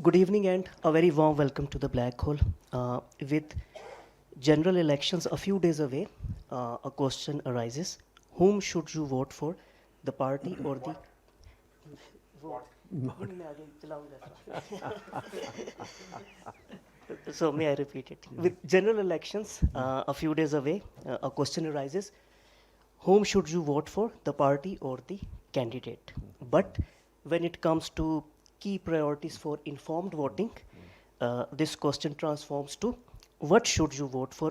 Good evening and a very warm welcome to the Black Hole. With general elections a few days away, a question arises: whom should you vote for, the party or the So may I repeat it? With general elections a few days away, a question arises: whom should you vote for, the party or the candidate? But when it comes to key priorities for informed voting, this question transforms to what should you vote for,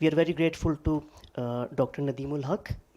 We are very grateful to Dr. Nadeemul Haq.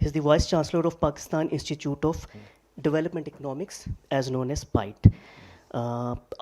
He is the Vice Chancellor of Pakistan Institute of Development Economics, as known as PIDE.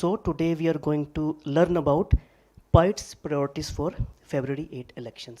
So today we are going to learn about PIDE's priorities for February 8 elections.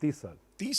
30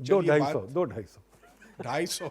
250.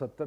70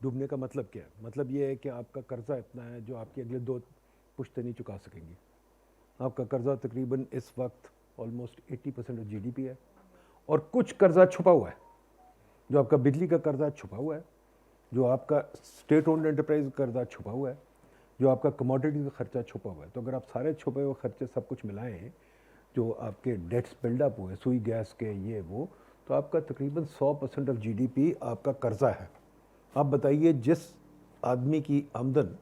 ڈوبنے کا مطلب کیا ہے؟ مطلب یہ ہے کہ آپ کا قرضہ اتنا ہے جو آپ کی اگلے 2 پشتیں نہیں چکا سکیں گی. آپ کا قرضہ تقریباً اس وقت آلموسٹ 80% آف GDP ہے, اور کچھ قرضہ چھپا ہوا ہے, جو آپ کا بجلی کا قرضہ چھپا ہوا ہے, جو آپ کا اسٹیٹ اونڈ انٹرپرائز قرضہ چھپا ہوا ہے, جو آپ کا کموڈٹی کا خرچہ چھپا ہوا ہے. تو اگر آپ سارے چھپے ہوئے خرچے سب کچھ ملائیں جو آپ کے ڈیٹس بلڈ اپ ہوئے سوئی گیس کے یہ وہ, تو آپ کا تقریباً 100% آف GDP آپ کا قرضہ ہے. آپ بتائیے جس آدمی کی آمدن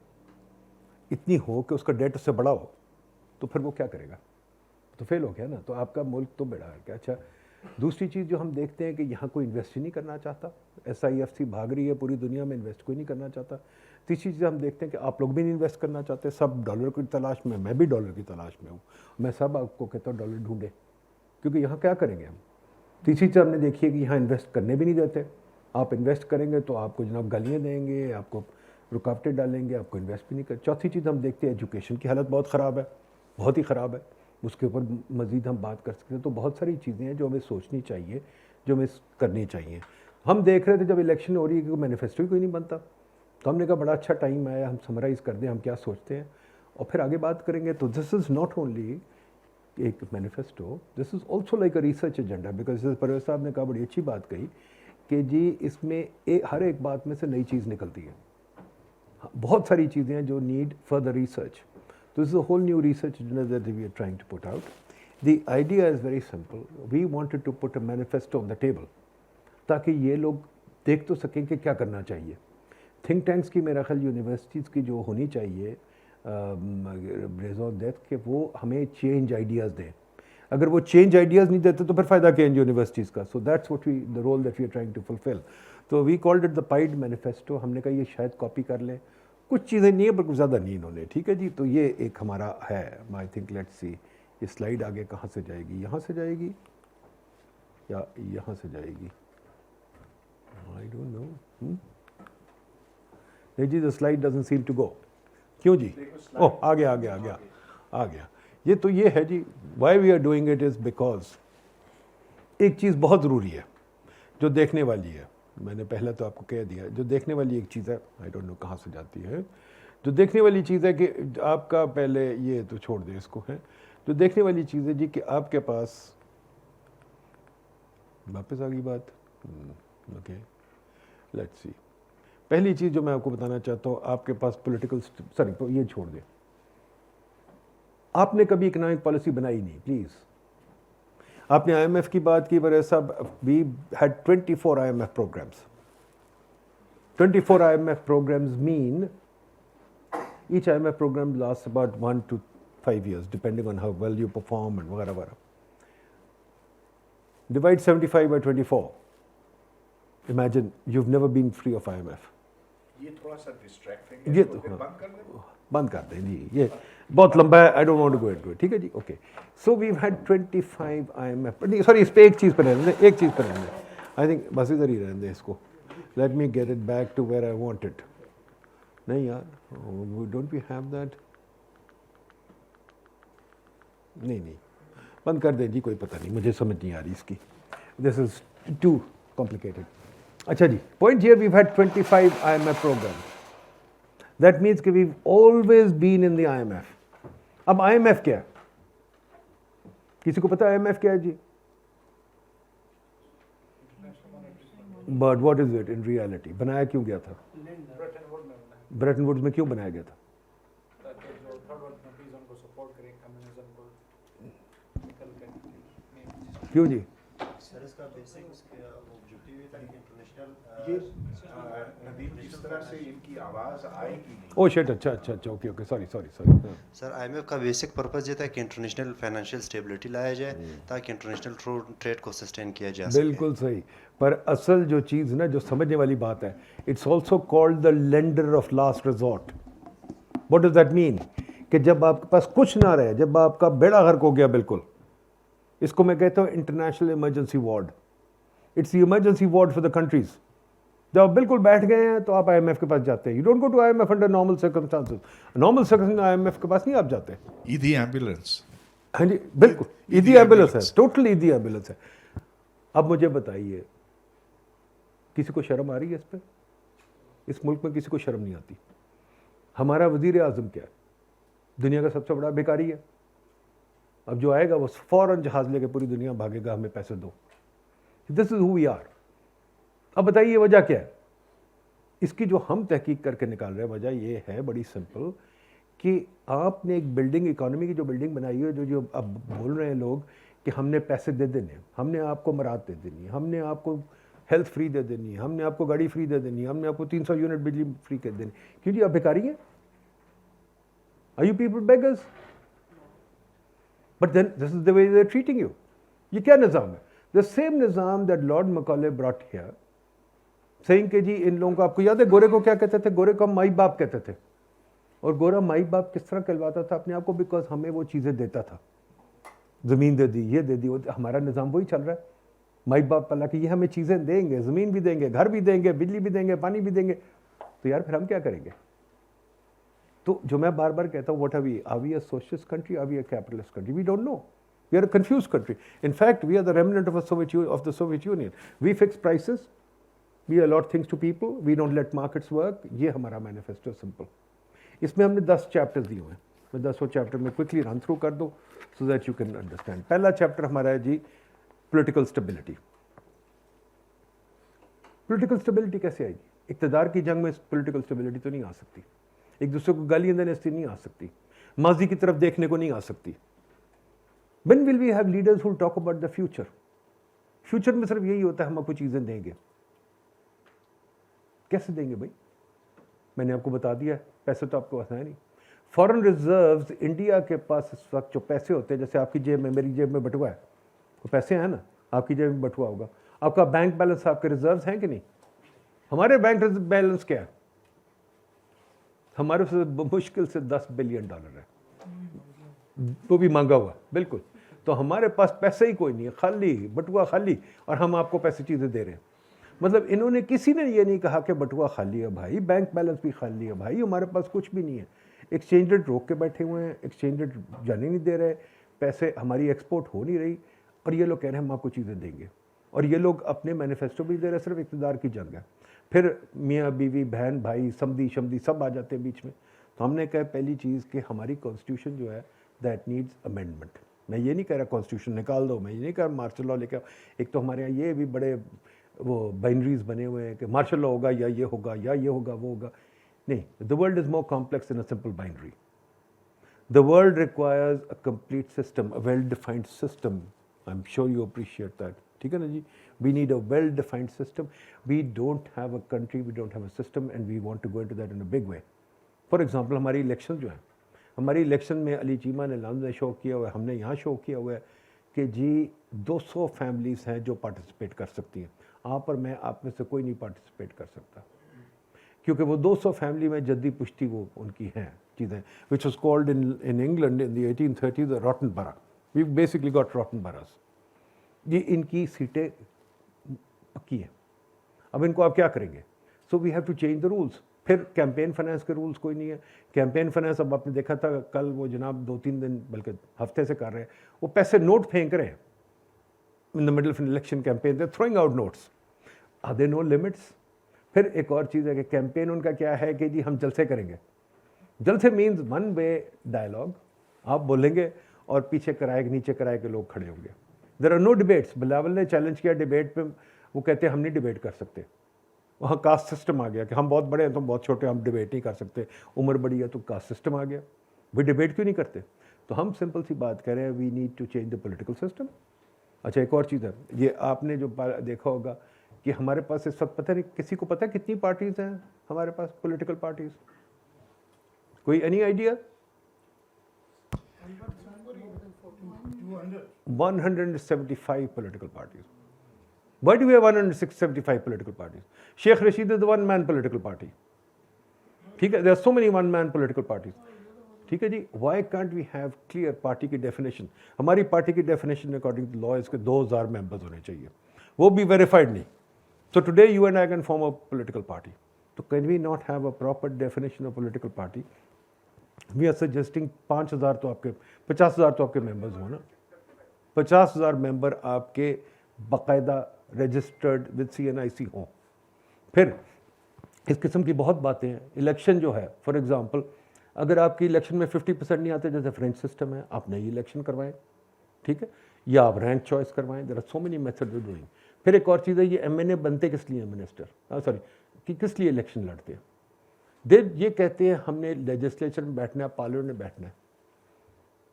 اتنی ہو کہ اس کا ڈیٹ اس سے بڑا ہو تو پھر وہ کیا کرے گا؟ تو فیل ہو گیا نا. تو آپ کا ملک تو بڑا ہے. اچھا, دوسری چیز جو ہم دیکھتے ہیں کہ یہاں کوئی انویسٹ ہی نہیں کرنا چاہتا. SIFC بھاگ رہی ہے پوری دنیا میں, انویسٹ کوئی نہیں کرنا چاہتا. تیسری چیز ہم دیکھتے ہیں کہ آپ لوگ بھی نہیں انویسٹ کرنا چاہتے, سب ڈالر کی تلاش میں بھی ڈالر کی تلاش میں ہوں. میں سب آپ کو کہتا ہوں ڈالر ڈھونڈے, کیونکہ یہاں کیا کریں گے ہم. تیسری چیز ہم نے دیکھی ہے کہ یہاں انویسٹ کرنے بھی نہیں دیتے. آپ انویسٹ کریں گے تو آپ کو جناب گالیاں دیں گے, آپ کو رکاوٹیں ڈالیں گے, آپ کو انویسٹ بھی نہیں کریں. چوتھی چیز ہم دیکھتے ہیں ایجوکیشن کی حالت بہت خراب ہے, بہت ہی خراب ہے. اس کے اوپر مزید ہم بات کر سکتے ہیں. تو بہت ساری چیزیں ہیں جو ہمیں سوچنی چاہیے, جو ہمیں کرنی چاہیے. ہم دیکھ رہے تھے جب الیکشن ہو رہی ہے کہ مینیفیسٹو ہی کوئی نہیں بنتا, تو ہم نے کہا بڑا اچھا ٹائم آیا, ہم سمرائز کر دیں ہم کیا سوچتے ہیں اور پھر آگے بات کریں گے. تو دس از ناٹ اونلی ایک manifesto, this is also like a research agenda, because Pervez صاحب نے کہا بڑی اچھی بات کہی کہ جی اس میں ہر ایک بات میں سے نئی چیز نکلتی ہے. بہت ساری چیزیں ہیں جو need further research. So this is a whole new research agenda that we are trying to put out. The idea is very simple. We wanted to put a manifesto on the table تاکہ یہ لوگ دیکھ تو سکیں کہ کیا کرنا چاہیے. تھنک ٹینکس کی میرا خیال یونیورسٹیز کی جو ہونی چاہیے ریزون دیٹ کہ وہ ہمیں چینج آئیڈیاز دیں. اگر وہ چینج آئیڈیاز نہیں دیتے تو پھر فائدہ کیا ہے یونیورسٹیز کا. So that's what we the role that we are trying to fulfil. تو we called it the PIDE manifesto. ہم نے کہا یہ شاید کاپی کر لیں, کچھ چیزیں نہیں ہیں پر کچھ زیادہ نہیں انہوں نے. ٹھیک ہے جی, تو یہ ایک ہمارا ہے. آئی تھنک لیٹس سی یہ سلائیڈ آگے کہاں سے جائے گی, یہاں سے جائے گی یا یہاں سے جائے گی, آئی ڈونٹ نو. نہیں جی, the slide doesn't seem to go. کیوں جی؟ اوہ آ گیا آ گیا آ گیا آ گیا. یہ تو یہ ہے جی, why we are doing it is because ایک چیز بہت ضروری ہے جو دیکھنے والی ہے. میں نے پہلے تو آپ کو کہہ دیا, جو دیکھنے والی ایک چیز ہے, آئی ڈونٹ نو کہاں سے جاتی ہے, جو دیکھنے والی چیز ہے کہ آپ کا پہلے یہ تو چھوڑ دیں اس کو, ہے جو دیکھنے والی چیز ہے جی کہ آپ کے پاس واپس آ گئی بات. Okay let's see. پہلی چیز جو میں آپ کو بتانا چاہتا ہوں, آپ کے پاس پولیٹیکل سوری یہ چھوڑ دیں, آپ نے کبھی اکنامک پالیسی بنائی نہیں. پلیز آپ نے IMF کی بات کی, پر صاحب we had 24 IMF programs. 24 IMF programs mean each IMF program lasts about 1 to 5 years depending on how well you perform and وغیرہ وغیرہ. Divide 75 by 24. Imagine you've never been free of IMF. یہ تھوڑا سا distracting ہے, یہ تو پھر بند کر دیں. بند کر دیں جی, یہ بہت لمبا ہے, I don't want to go into it. ٹھیک ہے جی, okay. So we've had 25 IMF. Sorry اس پہ ایک چیز پہ رہنے دیں, ایک چیز پہ رہنے دیں. آئی تھنک بس ادھر ہی رہنے دیں اس کو. Let me get it back to where I want it. نہیں یار, ڈونٹ وی ہیو دیٹ. نہیں بند کر دیں جی, کوئی پتہ نہیں, مجھے سمجھ نہیں آ رہی اس کی. This is too complicated. اچھا جی, point here we've had 25 IMF programs. That means کہ we've always been in the IMF. اب IMF کیا ہے؟ کسی کو پتا IMF کیا ہے جی؟ But what is it in reality? بنایا کیوں گیا تھا؟ بریٹن ووڈز میں کیوں بنایا گیا تھا؟ کیوں جی؟ سر اس کا بیسک اس کا آبجیکٹیو یہ تھا کہ انٹرنیشنل ندیم جس طرح سے ان کی آواز آئے گی نہیں. او شٹ, اچھا اوکے سوری. سر IMF کا بیسک پرپز یہ تھا کہ انٹرنیشنل فائنینشیل اسٹیبلٹی لایا جائے تاکہ انٹرنیشنل ٹریڈ کو سسٹین کیا جا سکے. بالکل صحیح. پر اصل جو چیز نا جو سمجھنے والی بات ہے, it's also called the lender of last resort. What does that mean? کہ جب آپ کے پاس کچھ نہ رہے, جب آپ کا بیڑا غرق ہو گیا بالکل, اس کو میں کہتا ہوں international emergency ward. It's the emergency ward for the countries. جب آپ بالکل بیٹھ گئے ہیں تو آپ IMF کے پاس جاتے ہیں. You don't go to IMF under normal circumstances. Normal circumstances IMF کے پاس نہیں آپ جاتے. ایدھی ایمبولینس. ہاں جی بالکل, ایدھی ایمبولینس ہے, ٹوٹل ایدھی ایمبولینس ہے. اب مجھے بتائیے, کسی کو شرم آ رہی ہے اس پہ؟ اس ملک میں کسی کو شرم نہیں آتی. ہمارا وزیر اعظم کیا ہے؟ دنیا کا سب سے بڑا بیکاری ہے. اب جو آئے گا وہ فوراً جہاز لے کے پوری دنیا بھاگے گا ہمیں پیسے دو. دس از ہو وی آر. اب بتائیے یہ وجہ کیا ہے؟ اس کی جو ہم تحقیق کر کے نکال رہے ہیں وجہ یہ ہے بڑی سمپل کہ آپ نے ایک بلڈنگ اکانومی کی جو بلڈنگ بنائی ہے جو اب بول رہے ہیں لوگ کہ ہم نے پیسے دے دینے, ہم نے آپ کو مراد دے دینی ہے, ہم نے آپ کو ہیلتھ فری دے دینی ہے, ہم نے آپ کو گاڑی فری دے دینی ہے, ہم نے آپ کو 300 یونٹ بجلی فری کر دینی. کیوں جی آپ بیکاری ہیں؟ Are you people beggars? But then this is the way they're treating you. یہ کیا نظام ہے؟ The same نظام that Lord Macaulay brought here, saying کہ جی ان لوگوں کو, آپ کو یاد ہے گورے کو کیا کہتے تھے؟ گورے کو ہم مائی باپ کہتے تھے. اور گورا مائی باپ کس طرح کہلواتا تھا اپنے آپ کو؟ بیکاز ہمیں وہ چیزیں دیتا تھا, زمین دے دی, یہ دے دی. ہمارا نظام وہی چل رہا ہے, مائی باپ اللہ کہ یہ ہمیں چیزیں دیں گے, زمین بھی دیں گے, گھر بھی دیں گے, بجلی بھی دیں گے, پانی بھی دیں گے. تو یار پھر ہم کیا کریں گے؟ تو جو میں بار بار کہتا ہوں, what are we a socialist country, are we a capitalist country? We don't know. We are a confused country. In fact, we are the remnant of the Soviet Union. We fix prices, we allot things to people, we don't let markets work. یہ ہمارا manifesto simple. اس میں ہم نے 10 chapters دیے ہوئے ہیں. میں 10 chapter میں کوئکلی رن تھرو کر دو so that you can understand. پہلا چیپٹر ہمارا ہے جی پولیٹیکل اسٹیبلٹی. پولیٹیکل اسٹیبلٹی کیسے آئے گی؟ اقتدار کی جنگ میں پولیٹیکل اسٹیبلٹی تو نہیں آ سکتی. ایک دوسرے کو گالیاں دینے سے نہیں آ سکتی. ماضی کی طرف دیکھنے کو نہیں آ سکتی. When will we have leaders who will talk about the future? Future میں صرف یہی ہوتا ہے ہم آپ کو چیزیں دیں گے. کیسے دیں گے بھائی؟ میں نے آپ کو بتا دیا ہے, پیسے تو آپ کو پاس ہے نہیں. فارن ریزروز انڈیا کے پاس اس وقت جو پیسے ہوتے ہیں, جیسے آپ کی جیب میں, میری جیب میں بٹوا ہے, وہ پیسے ہیں نا, آپ کی جیب میں بٹوا ہوگا. آپ کا بینک بیلنس, آپ کے ریزروز ہیں کہ نہیں؟ ہمارے بینک بیلنس کیا ہے؟ ہمارے سے مشکل سے $10 بلین ہے, وہ بھی مانگا ہوا. بالکل. تو ہمارے پاس پیسے ہی کوئی نہیں ہے, خالی بٹوا خالی, اور ہم آپ کو پیسے چیزیں دے رہے ہیں. مطلب انہوں نے, کسی نے یہ نہیں کہا کہ بٹوا خالی ہے بھائی, بینک بیلنس بھی خالی ہے بھائی, ہمارے پاس کچھ بھی نہیں ہے. ایکسچینج ریٹ روک کے بیٹھے ہوئے ہیں, ایکسچینج ریٹ جانے نہیں دے رہے, پیسے ہماری ایکسپورٹ ہو نہیں رہی, اور یہ لوگ کہہ رہے ہیں ہم آپ کو چیزیں دیں گے. اور یہ لوگ اپنے مینیفیسٹو بھی دے رہے ہیں, صرف اقتدار کی جنگ ہے. پھر میاں بیوی, بہن بھائی, سمدھی شمدھی سب آ جاتے ہیں بیچ میں. تو ہم نے کہا پہلی چیز کہ ہماری کانسٹیٹیوشن جو ہے دیٹ نیڈز امینڈمنٹ. میں یہ نہیں کہہ رہا کانسٹیٹیوشن نکال دو, میں یہ نہیں کہہ رہا مارشل لا لے کے. ایک تو ہمارے یہاں یہ بھی بڑے وہ بائنڈریز بنے ہوئے ہیں کہ مارشل لا ہوگا یا یہ ہوگا یا یہ ہوگا وہ ہوگا. نہیں, the world is more complex than a simple binary. The world requires a complete system, a well defined system. I am sure you appreciate that. ٹھیک ہے نا جی. We need a well defined system. We don't have a country, we don't have a system, and we want to go into that in a big way. For example ہماری election جو ہے, ہماری election میں علی چیمہ نے London نے شو کیا ہوا ہے, ہم نے یہاں شو کیا ہوا ہے کہ جی 200 فیملیز ہیں جو پارٹیسپیٹ کر سکتی ہیں. آپ اور میں, آپ میں سے کوئی نہیں پارٹیسپیٹ کر سکتا, کیونکہ وہ 200 فیملی میں جدی پشتی وہ ان کی ہیں چیزیں, which was called in England in the 1830s the rotten borough. We basically got rotten boroughs. یہ ان کی سیٹیں پکی ہیں. اب ان کو آپ کیا کریں گے؟ So we have to change the rules. پھر کیمپین فائنانس کے رولز کوئی نہیں ہے. کیمپین فائنانس, اب آپ نے دیکھا تھا کل وہ جناب 2-3 دن بلکہ ہفتے سے کر رہے ہیں, وہ پیسے نوٹ پھینک رہے ہیں in the middle of an election campaign. They're throwing out notes. Are there no limits? پھر ایک اور چیز ہے کہ کیمپین ان کا کیا ہے کہ جی ہم جلسے کریں گے. جلسے مینز ون وے ڈائلاگ, آپ بولیں گے اور پیچھے کرائے کے نیچے کرائے کے لوگ کھڑے ہوں گے. There are no debates. Bilawal نے چیلنج کیا ڈیبیٹ پہ, وہ کہتے ہیں ہم نہیں ڈیبیٹ کر سکتے. وہاں کاسٹ سسٹم آ گیا کہ ہم بہت بڑے ہیں, تم بہت چھوٹے, ہم ڈیبیٹ نہیں کر سکتے. عمر بڑی ہے تو کاسٹ سسٹم آ گیا. وہ ڈیبیٹ کیوں نہیں کرتے؟ تو ہم سمپل سی بات کہہ رہے ہیں, we need to change the political system. اچھا ایک اور چیز ہے, یہ آپ نے جو دیکھا ہوگا کہ ہمارے پاس اس وقت پتہ نہیں, کسی کو پتہ ہے کتنی پارٹیز ہیں ہمارے پاس, پولیٹیکل پارٹیز؟ کوئی any idea? 175 political parties. Why do we have 175 political parties? Sheikh Rashid is the one-man political party. ٹھیک ہے, there are so many one-man political parties. ٹھیک ہے جی. Why can't we have clear party کی definition? ہماری party کی definition according to law is کہ 2000 members ہونے چاہیے, وہ بھی verified نہیں. So today you and I can form a political party. So can we not have a proper definition of political party? We are suggesting 5000 تو آپ کے 50000 تو آپ کے ممبرز ہوں نا, 50000 ممبر آپ کے باقاعدہ رجسٹرڈ وتھ CNIC ہوں. پھر اس قسم کی بہت باتیں ہیں. الیکشن جو ہے فار ایگزامپل اگر آپ کی الیکشن میں 50% نہیں آتے جیسے فرینچ سسٹم ہے, آپ نئی الیکشن کروائیں, ٹھیک ہے, یا آپ رینک چوائس کروائیں. There are so many method of doing. پھر ایک اور چیز ہے یہ ایم این اے بنتے کس لیے ہیں منسٹر, سوری کہ کس لیے الیکشن لڑتے ہیں. یہ کہتے ہیں ہم نے لیجسلیچر میں بیٹھنا ہے, پارلیمنٹ میں بیٹھنا ہے,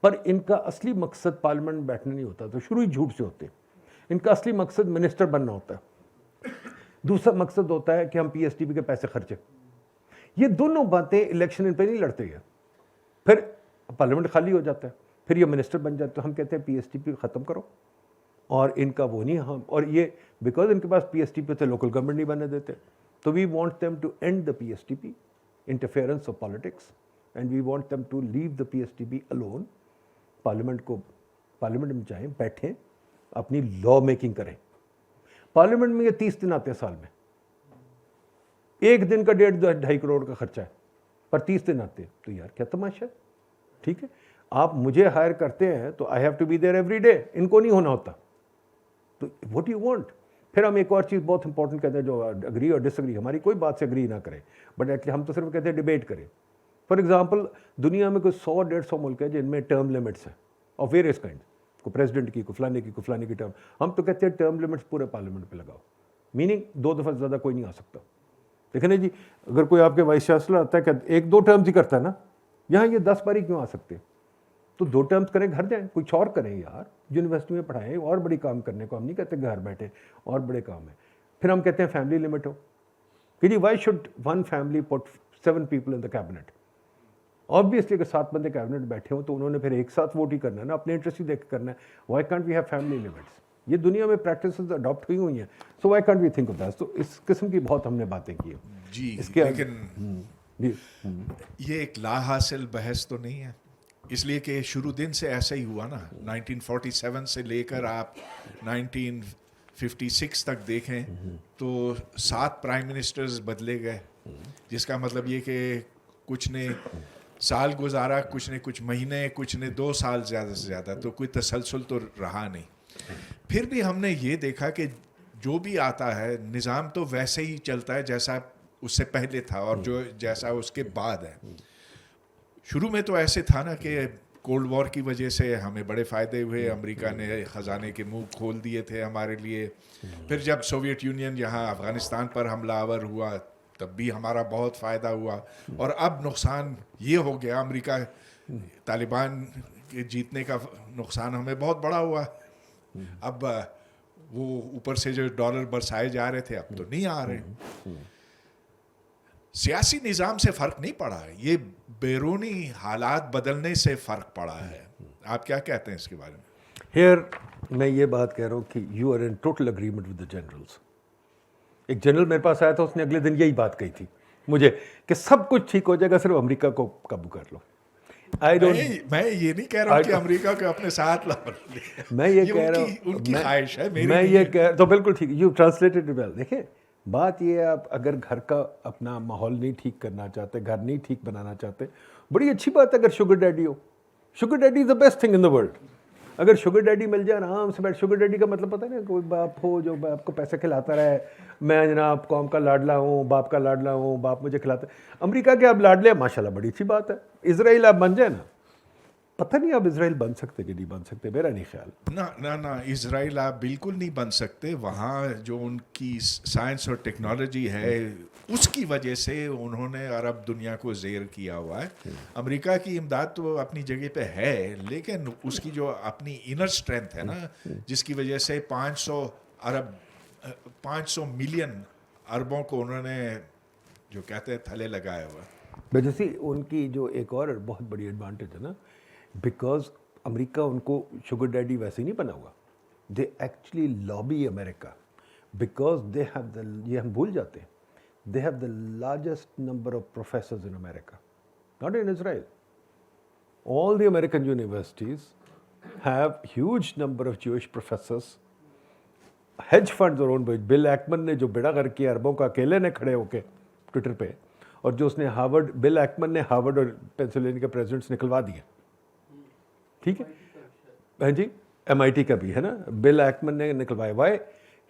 پر ان کا اصلی مقصد پارلیمنٹ میں بیٹھنا نہیں ہوتا, تو شروع ہی جھوٹ سے ہوتے ہیں. ان کا اصلی مقصد منسٹر بننا ہوتا ہے. دوسرا مقصد ہوتا ہے کہ ہم پی ایس ٹی پی کے پیسے خرچیں. یہ دونوں باتیں الیکشن ان پہ نہیں لڑتے ہیں. پھر پارلیمنٹ خالی ہو جاتا ہے, پھر یہ منسٹر بن جاتے. تو ہم کہتے ہیں پی ایس ٹی پی ختم کرو, اور ان کا وہ نہیں, ہم اور یہ بیکاز ان کے پاس پی ایس ٹی پی سے لوکل گورنمنٹ نہیں بننے دیتے, تو we want them to end the P S T P interference of politics, and we want them to leave the P S T P alone. Parliament میں جائیں, بیٹھیں, اپنی لا میکنگ کریں. پارلیمنٹ میں یہ 30 دن آتے ہیں سال میں, ایک دن کا 1.5-2.5 کروڑ کا خرچہ ہے, پر 30 دن آتے ہیں. تو یار کیا تماشا ہے. ٹھیک ہے, آپ مجھے ہائر کرتے ہیں تو I have to be there every day, ان کو نہیں ہونا ہوتا. تو واٹ یو وانٹ. پھر ہم ایک اور چیز بہت امپورٹنٹ کہتے ہیں, جو اگری اور ڈس اگری, ہماری کوئی بات سے اگری نہ کریں, بٹ ایٹ لیسٹ ہم تو صرف کہتے ہیں ڈیبیٹ کریں. فار ایگزامپل دنیا میں کوئی 100-150 ملک ہے جن میں ٹرم لیمٹس ہیں آف ویریس کائنڈ, کو پریزیڈنٹ کی, کو فلانے کی ٹرم. ہم تو کہتے ہیں ٹرم لیمٹس پورے پارلیمنٹ پہ لگاؤ, میننگ 2 دفعہ زیادہ کوئی نہیں آ سکتا. دیکھیں نا جی, اگر کوئی آپ کے وائس چانسلر آتا ہے کہ 1-2 ٹرمز ہی کرتا ہے نا, یہاں یہ 10 باری کیوں آ سکتے ہیں. تو 2 ٹرمز کریں, گھر جائیں, کچھ اور کریں یار, یونیورسٹی میں پڑھائیں, اور بڑی کام کرنے کو. ہم نہیں کہتے گھر بیٹھے, اور بڑے کام ہیں. پھر ہم کہتے ہیں فیملی لمٹ ہو, کہ جی why should one family put 7 people in the cabinet. Obviously اگر 7 بندے کیبنٹ بیٹھے ہوں تو انہوں نے پھر ایک ساتھ ووٹ ہی کرنا ہے نا, اپنے انٹرسٹ ہی دیکھ کے کرنا ہے. Why can't we have family limits. یہ دنیا میں پریکٹسز اڈاپٹ ہوئی ہوئی ہیں, so why can't we think of that. تو اس قسم کی بہت ہم نے باتیں کی ہیں. جی, اس کے لیکن یہ ایک لا حاصل بحث تو نہیں ہے, اس لیے کہ شروع دن سے ایسا ہی ہوا نا. 1947 سے لے کر آپ 1956 تک دیکھیں تو 7 پرائم منسٹرز بدلے گئے, جس کا مطلب یہ کہ کچھ نے سال گزارا, کچھ نے کچھ مہینے, کچھ نے 2 سال زیادہ سے زیادہ, تو کوئی تسلسل تو رہا نہیں. پھر بھی ہم نے یہ دیکھا کہ جو بھی آتا ہے نظام تو ویسے ہی چلتا ہے جیسا اس سے پہلے تھا اور جو جیسا اس کے بعد ہے. شروع میں تو ایسے تھا نا کہ کولڈ وار کی وجہ سے ہمیں بڑے فائدے ہوئے, امریکہ نے خزانے کے منہ کھول دیے تھے ہمارے لیے. پھر جب سوویت یونین یہاں افغانستان پر حملہ آور ہوا تب بھی ہمارا بہت فائدہ ہوا, اور اب نقصان یہ ہو گیا, امریکہ طالبان کے جیتنے کا نقصان ہمیں بہت بڑا ہوا. اب وہ اوپر سے جو ڈالر برسائے جا رہے تھے اب تو نہیں آ رہے. سیاسی نظام سے فرق نہیں پڑا ہے, یہ بیرونی حالات بدلنے سے فرق پڑا ہے. آپ کیا کہتے ہیں اس کے بارے میں؟ ہیئر میں یہ بات کہہ رہا ہوں کہ you are in total agreement with the generals. ایک جنرل میرے پاس آیا تھا, اس نے اگلے دن یہی بات کہی تھی مجھے کہ سب کچھ ٹھیک ہو جائے گا, صرف امریکہ کو قابو کر لو. میں یہ نہیں کہہ رہا ہوں کہ امریکہ کو اپنے ساتھ لا, میں یہ کہہ رہا ہوں, ان کی خواہش ہے, میں یہ کہہ تو بالکل ٹھیک, یو ٹرانسلیٹڈ ویل. دیکھیں بات یہ ہے, آپ اگر گھر کا اپنا ماحول نہیں ٹھیک کرنا چاہتے, گھر نہیں ٹھیک بنانا چاہتے, بڑی اچھی بات ہے اگر sugar daddy who. Sugar daddy is the best thing in the world. اگر شوگر ڈیڈی مل جائے آرام سے بیٹھ, شوگر ڈیڈی کا مطلب پتہ ہے نا, کوئی باپ ہو جو باپ کو پیسے کھلاتا رہے, میں جناب قوم کا لاڈلا ہوں, باپ کا لاڈلا ہوں, باپ مجھے کھلاتا ہے. امریکہ کے آپ لاڈلے ہیں, ماشاء اللہ بڑی اچھی بات ہے. اسرائیل آپ بن جائیں نا, پتہ نہیں آپ اسرائیل بن سکتے کہ نہیں بن سکتے, میرا نہیں خیال. نہ اسرائیل آپ بالکل نہیں بن سکتے. وہاں جو ان کی سائنس اور ٹیکنالوجی ہے اس کی وجہ سے انہوں نے عرب دنیا کو زیر کیا ہوا ہے. امریکہ کی امداد تو اپنی جگہ پہ ہے, لیکن اس کی جو اپنی انر اسٹرینتھ ہے نا, جس کی وجہ سے 500 ملین عربوں کو انہوں نے جو کہتے ہیں تھلے لگایا ہوا ہے. جیسے ان کی جو ایک اور بہت بڑی ایڈوانٹیج ہے نا, بیکاز امریکہ ان کو شوگر ڈیڈی ویسے نہیں بنا ہوا, they actually lobby America, because they have the, یہ ہم بھول جاتے ہیں, they have the largest number of professors in America, not in Israel. All the American universities have huge number of Jewish professors. Hedge funds اور اون by bill Ackman نے جو بیڑا کر کیا عربوں کا, اکیلے نے کھڑے ہو کے ٹویٹر پہ, اور جو اس نے ہارورڈ, بل ایکمن نے ہارورڈ اور پینسلوینیا کے پریزیڈنٹس نکلوا دیے. ٹھیک ہے ہاں جی, MIT کا بھی ہے نا, بل ایکمن نے نکلوایا. Why?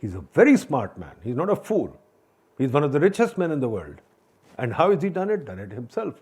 He is a very smart man, he is not a fool, he is one of the richest man in the world. And how has he done it? Done it himself.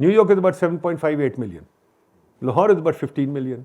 New York is about 7.58 million. Lahore is about 15 million.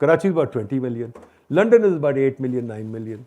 Karachi is about 20 million. London is about 8 million, 9 million.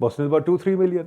Boston is about 2-3 million.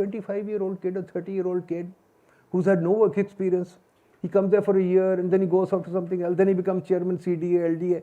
25-year-old kid, a 30-year-old kid who's had no work experience. He comes there for a year and then he goes off to something else, then he becomes chairman CDA, LDA.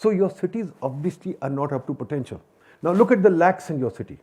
So your cities obviously are not up to potential. Now look at the lacks in your city.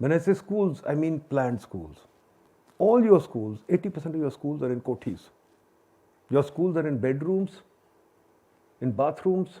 When I say schools, I mean planned schools. All your schools, 80% of your schools are in kothis. Your schools are in bedrooms, in bathrooms.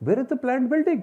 where is the planned building?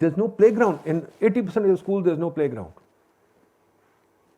There's no playground. In 80% of your school, there's no playground.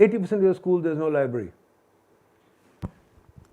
80% of your school, there's no library.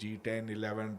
G10, 11,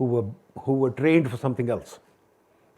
who were trained for something else.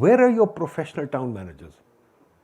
Where are your professional town managers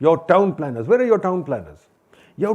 Your town planners, where are your town planners? Your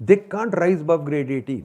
they can't rise above grade 18.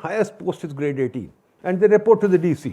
highest post is grade 18 and they report to the DC.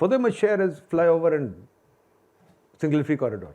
For them a share is flyover and single free corridor.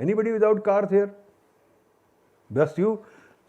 Anybody without car here? Just you?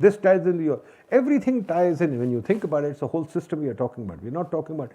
this ties in your, everything ties in. When you think about it, it's a whole system we are talking about. We're not talking about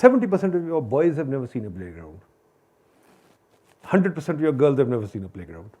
70% of your boys have never seen a playground. 100% of your girls have never seen a playground.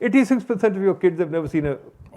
86% of your kids have never seen a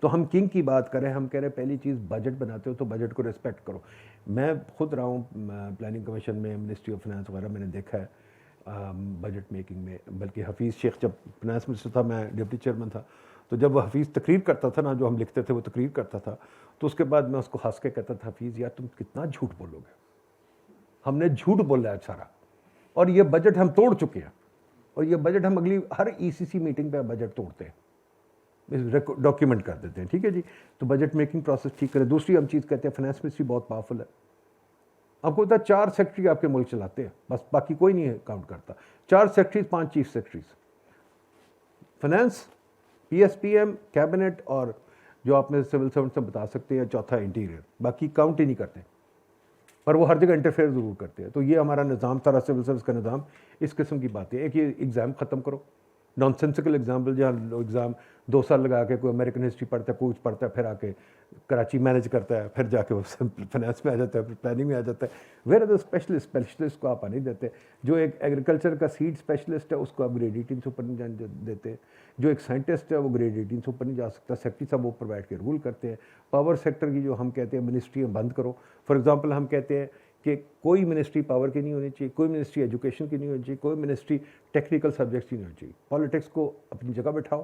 تو ہم king کی بات کریں, ہم کہہ رہے ہیں پہلی چیز بجٹ بناتے ہو تو بجٹ کو ریسپیکٹ کرو. میں خود رہا ہوں پلاننگ کمیشن میں, منسٹری آف فائنانس وغیرہ میں نے دیکھا ہے بجٹ میکنگ میں. بلکہ حفیظ شیخ جب فائنانس منسٹر تھا, میں ڈپٹی چیئرمین تھا, تو جب وہ حفیظ تقریر کرتا تھا نا, جو ہم لکھتے تھے وہ تقریر کرتا تھا, تو اس کے بعد میں اس کو ہنس کے کہتا تھا, حفیظ یار تم کتنا جھوٹ بولو گے, ہم نے جھوٹ بولا ہے سارا, اور یہ بجٹ ہم توڑ چکے ہیں, اور یہ بجٹ ہم اگلی ہر ECC میٹنگ پہ بجٹ توڑتے ہیں, ڈاکیومنٹ کر دیتے ہیں. ٹھیک ہے جی, تو بجٹ میکنگ پروسیس ٹھیک کرے. دوسری ہم چیز کہتے ہیں فائنانس منسٹری بہت پاورفل ہے. آپ کو پتا 4 سیکٹری آپ کے ملک چلاتے ہیں, بس باقی کوئی نہیں کاؤنٹ کرتا. 4 secretaries 5 chief secretaries, finance, PSPM, cabinet, اور جو آپ میں سول سرونٹ سے بتا سکتے ہیں چوتھا انٹیریئر. باقی کاؤنٹ ہی نہیں کرتے, پر وہ ہر جگہ انٹرفیئر ضرور کرتے ہیں. تو یہ ہمارا نظام سارا سول سروس کا نظام اس قسم کی بات ہے. ایک یہ ایگزام ختم کرو, نان سینسیکل ایگزامپل, جہاں ایگزام 2 سال لگا کے کوئی امریکن ہسٹری پڑھتا ہے, کچھ پڑھتا ہے, پھر آ کے کراچی مینیج کرتا ہے, پھر جا کے وہ فائنانس میں آ جاتا ہے, پھر پلاننگ میں آ جاتا ہے. ویئر آر دا اسپیشلسٹ کو آپ آنے دیتے. جو ایک ایگریکلچر کا سیڈ اسپیشلسٹ ہے اس کو آپ گریڈ 18 سے اوپر نہیں جانے دیتے. جو ایک سائنٹسٹ ہے وہ گریڈ 18 سے اوپر نہیں جا سکتا. سیکٹری صاحب اوپر بیٹھ کے رول کرتے ہیں. پاور سیکٹر کی جو ہم کہتے ہیں منسٹریاں بند کرو. فار ایگزامپل ہم کہتے ہیں کہ کوئی منسٹری پاور کی نہیں ہونی چاہیے, کوئی منسٹری ایجوکیشن کی نہیں ہونی چاہیے, کوئی منسٹری ٹیکنیکل سبجیکٹس کی نہیں ہونی چاہیے. پالیٹکس کو اپنی جگہ بٹھاؤ.